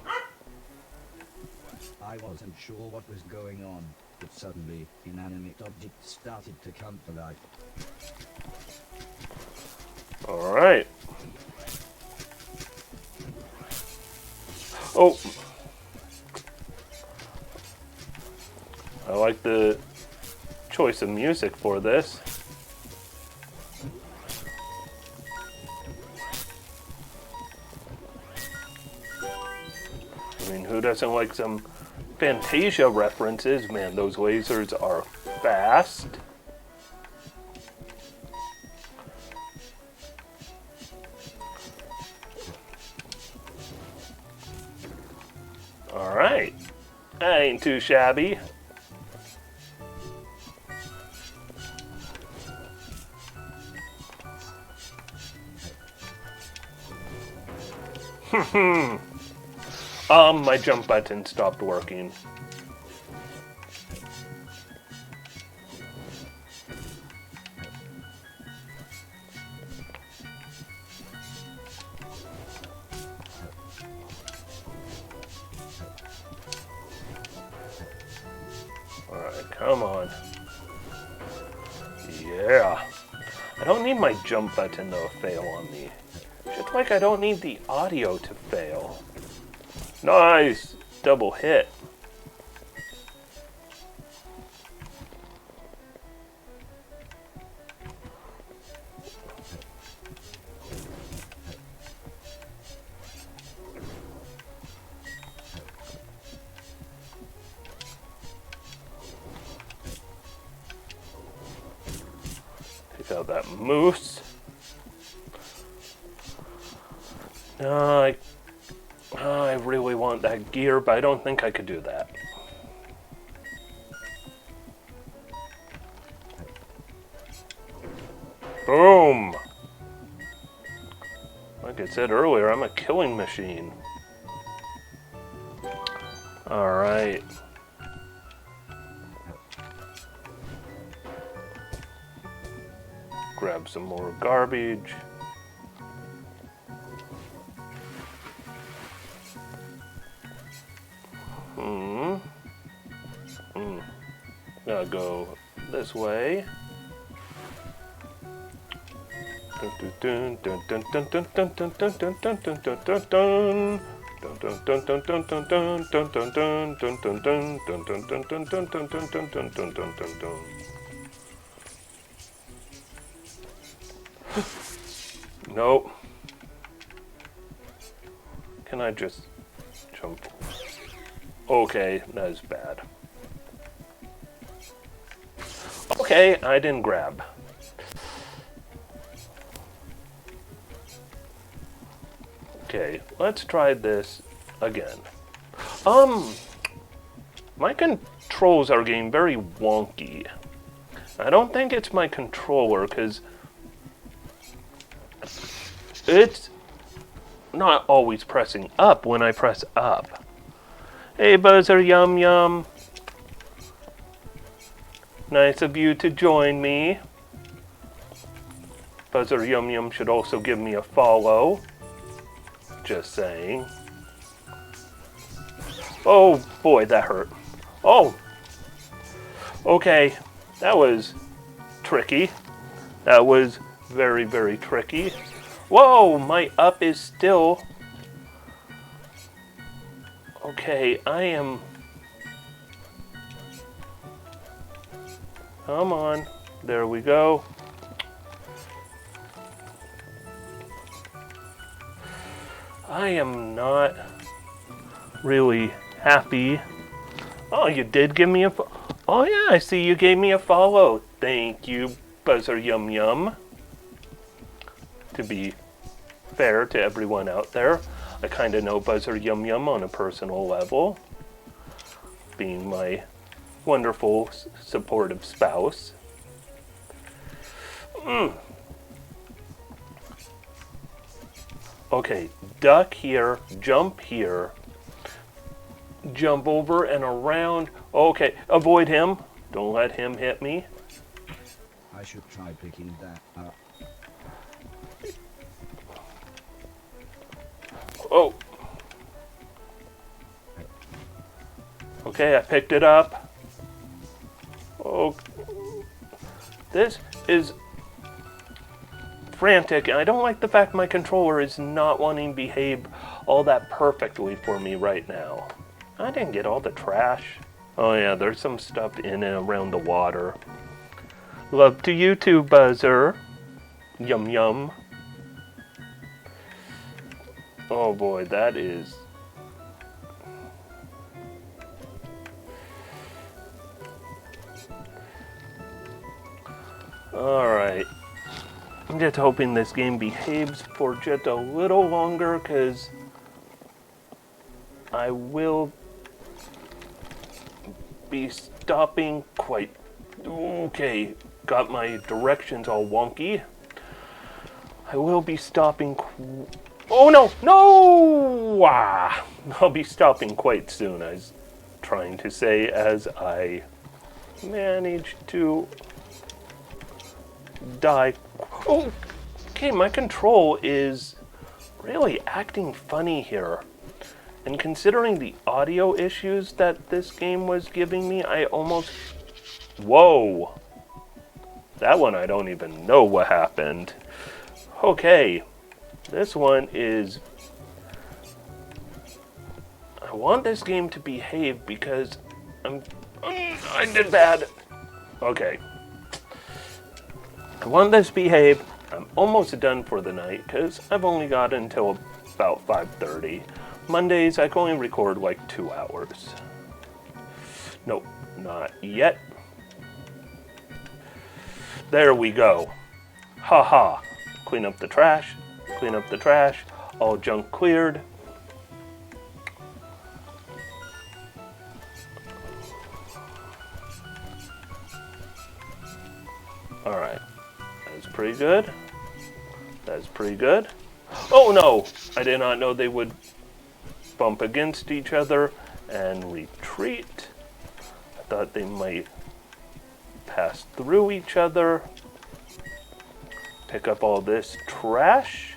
I wasn't sure what was going on, but suddenly inanimate objects started to come to life. Alright. Oh. I like the choice of music for this. I mean, who doesn't like some Fantasia references? Man, those lasers are fast. Alright. That ain't too shabby. My jump button stopped working. Alright. Come on. Yeah. I don't need my jump button to fail on me. Just like I don't need the audio to fail. Nice! Double hit. Take out that moose. No, I really want that gear, but I don't think I could do that. Boom! Like I said earlier, I'm a killing machine. Alright. Grab some more garbage. Gotta go this way. Nope. Can I just jump? Okay, that is bad. Okay, I didn't grab. Okay, let's try this again. My controls are getting very wonky. I don't think it's my controller, because it's not always pressing up when I press up. Hey, Buzzer Yum Yum. Nice of you to join me. Buzzer Yum Yum should also give me a follow. Just saying. Oh boy, that hurt. Oh! Okay, that was tricky. That was very, very tricky. Whoa, my up is still... Okay, I am... Come on. There we go. I am not really happy. Oh, you did give me a... Oh yeah, I see you gave me a follow. Thank you, Buzzer Yum Yum. To be fair to everyone out there, I kind of know Buzzer Yum Yum on a personal level, being my wonderful, supportive spouse. Okay, duck here, jump here, jump over and around. Okay, avoid him. Don't let him hit me. I should try picking that up. Oh. Okay, I picked it up. Oh. This is frantic, and I don't like the fact my controller is not wanting to behave all that perfectly for me right now. I didn't get all the trash. Oh yeah, there's some stuff in and around the water. Love to you too, Buzzer. Yum yum. Oh boy, that is... Alright. I'm just hoping this game behaves for just a little longer, because I will be stopping quite... Okay, got my directions all wonky. I will be stopping... Oh no! No! Ah, I'll be stopping quite soon, I was trying to say, as I manage to die. Oh! Okay, my control is really acting funny here. And considering the audio issues that this game was giving me, I almost Whoa. That one I don't even know what happened. Okay. This one is... I want this game to behave because I did bad. Okay. I want this to behave. I'm almost done for the night because I've only got until about 5:30. Mondays I can only record like 2 hours. Nope, not yet. There we go. Haha. Clean up the trash. Clean up the trash. All junk cleared. Alright. That's pretty good. That's pretty good. Oh no! I did not know they would bump against each other and retreat. I thought they might pass through each other. Pick up all this trash.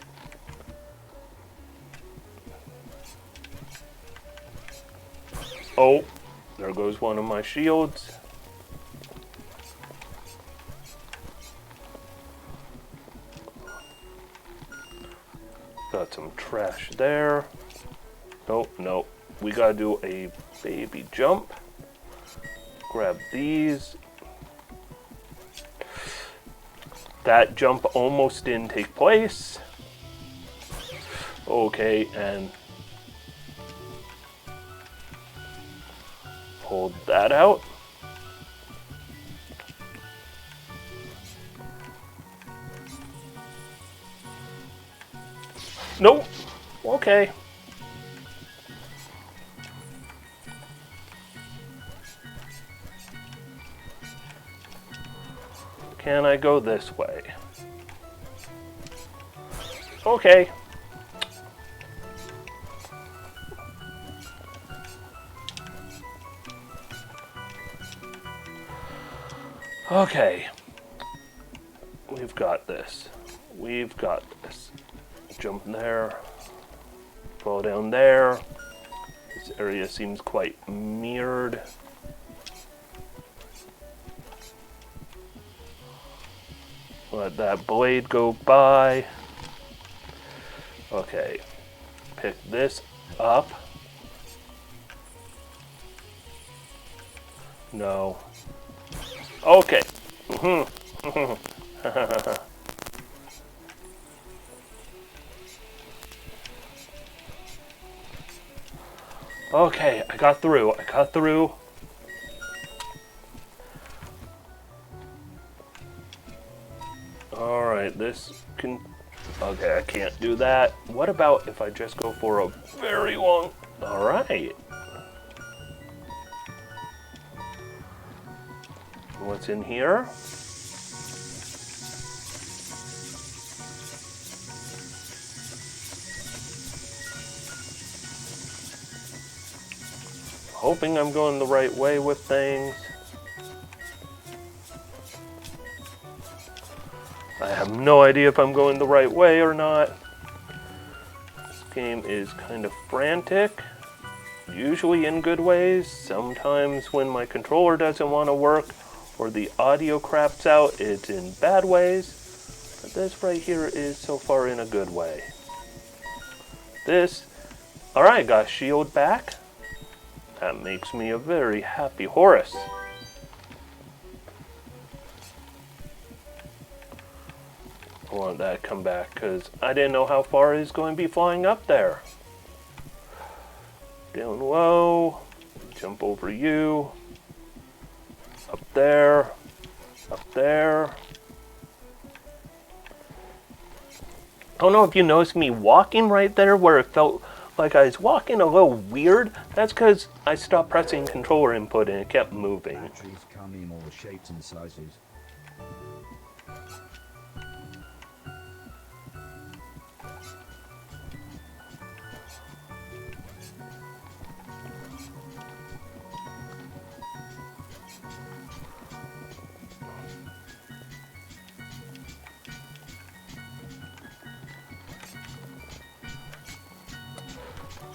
Oh, there goes one of my shields. Got some trash there. Nope, nope. We gotta do a baby jump. Grab these. That jump almost didn't take place. Okay, and hold that out. Nope. Okay. Can I go this way? Okay. Okay. We've got this. We've got this. Jump there. Fall down there. This area seems quite mirrored. Let that blade go by. Okay. Pick this up. No. Okay. Okay, I got through. I got through. Alright, this can... Okay, I can't do that. What about if I just go for a very long... Alright. What's in here? Hoping I'm going the right way with things. I have no idea if I'm going the right way or not. This game is kind of frantic. Usually in good ways. Sometimes when my controller doesn't want to work or the audio craps out, it's in bad ways. But this right here is so far in a good way. This... Alright, got shield back. That makes me a very happy Horace. I want that to come back because I didn't know how far he's going to be flying up there. Down low. Jump over you. Up there. Up there. I don't know if you noticed me walking right there where it felt like I was walking a little weird. That's because I stopped pressing controller input and it kept moving. Batteries come in all shapes and sizes.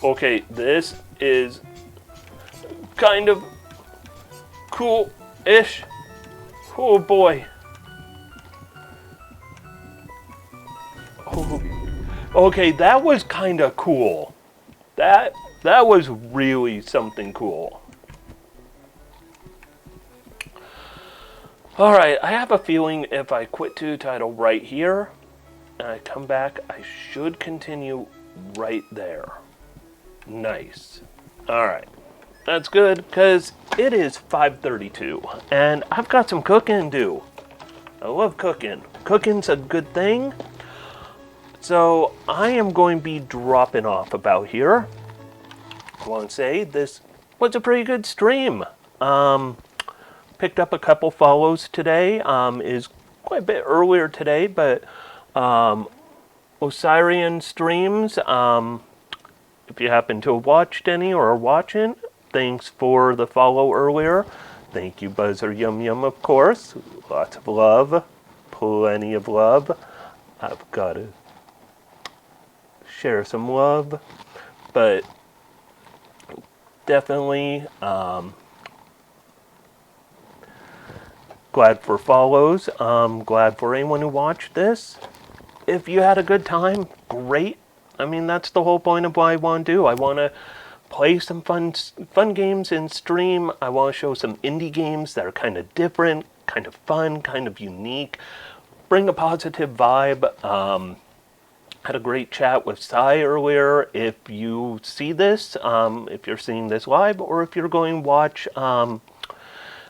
Okay, this is kind of cool-ish. Oh boy. Oh. Okay, that was kind of cool. That was really something cool. Alright, I have a feeling if I quit to title right here, and I come back, I should continue right there. Nice. Alright. That's good, because it is 5:32, and I've got some cooking to do. I love cooking. Cooking's a good thing. So, I am going to be dropping off about here. I want to say this was a pretty good stream. Picked up a couple follows today. Is quite a bit earlier today, but Osirian streams, if you happen to have watched any or are watching, thanks for the follow earlier. Thank you, Buzzer Yum Yum, of course. Lots of love. Plenty of love. I've got to share some love. But definitely glad for follows. Glad for anyone who watched this. If you had a good time, great. I mean, that's the whole point of what I want to do. I want to play some fun games in stream. I want to show some indie games that are kind of different, kind of fun, kind of unique. Bring a positive vibe. Had a great chat with Sai earlier. If you see this, if you're seeing this live, or if you're going to watch on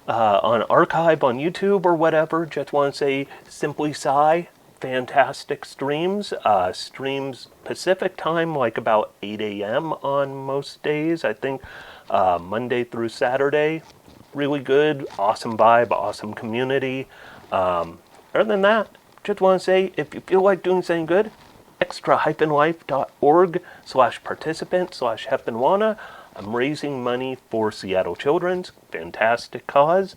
archive on YouTube or whatever, just want to say simply Sai. Fantastic streams. Streams Pacific time, like about 8 a.m. on most days. I think Monday through Saturday. Really good. Awesome vibe. Awesome community. Other than that, just want to say, if you feel like doing something good, extra-life.org/participant/Heppenwana. I'm raising money for Seattle Children's. Fantastic cause.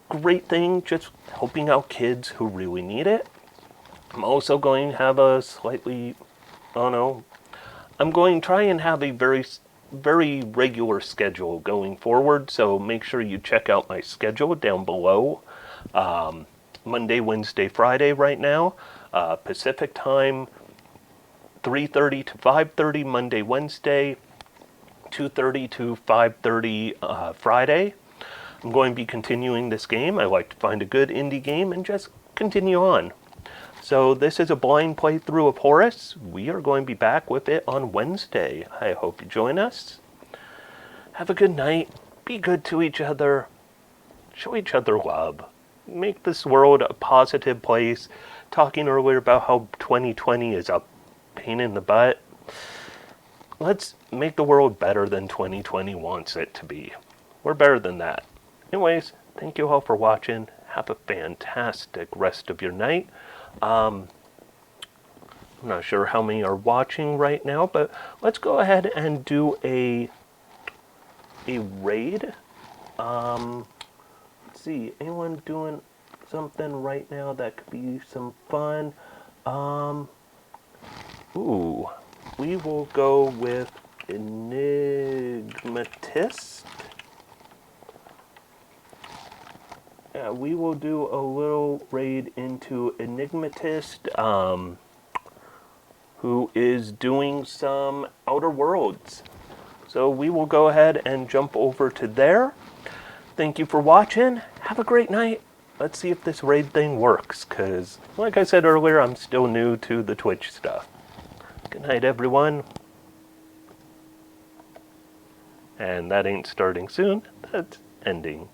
Great thing, just helping out kids who really need it. I'm also going to have a slightly, I'm going to try and have a very regular schedule going forward, so make sure you check out my schedule down below. Monday, Wednesday, Friday right now. Pacific time, 3:30 to 5:30 Monday, Wednesday, 2:30 to 5:30 Friday. I'm going to be continuing this game. I like to find a good indie game and just continue on. So this is a blind playthrough of Horace. We are going to be back with it on Wednesday. I hope you join us. Have a good night. Be good to each other. Show each other love. Make this world a positive place. Talking earlier about how 2020 is a pain in the butt. Let's make the world better than 2020 wants it to be. We're better than that. Anyways, thank you all for watching. Have a fantastic rest of your night. I'm not sure how many are watching right now, but let's go ahead and do a raid. Let's see, anyone doing something right now that could be some fun? Ooh, we will go with Enigmatist. Yeah, we will do a little raid into Enigmatist, who is doing some Outer Worlds. So we will go ahead and jump over to there. Thank you for watching. Have a great night. Let's see if this raid thing works, because, like I said earlier, I'm still new to the Twitch stuff. Good night, everyone. And that ain't starting soon. That's ending.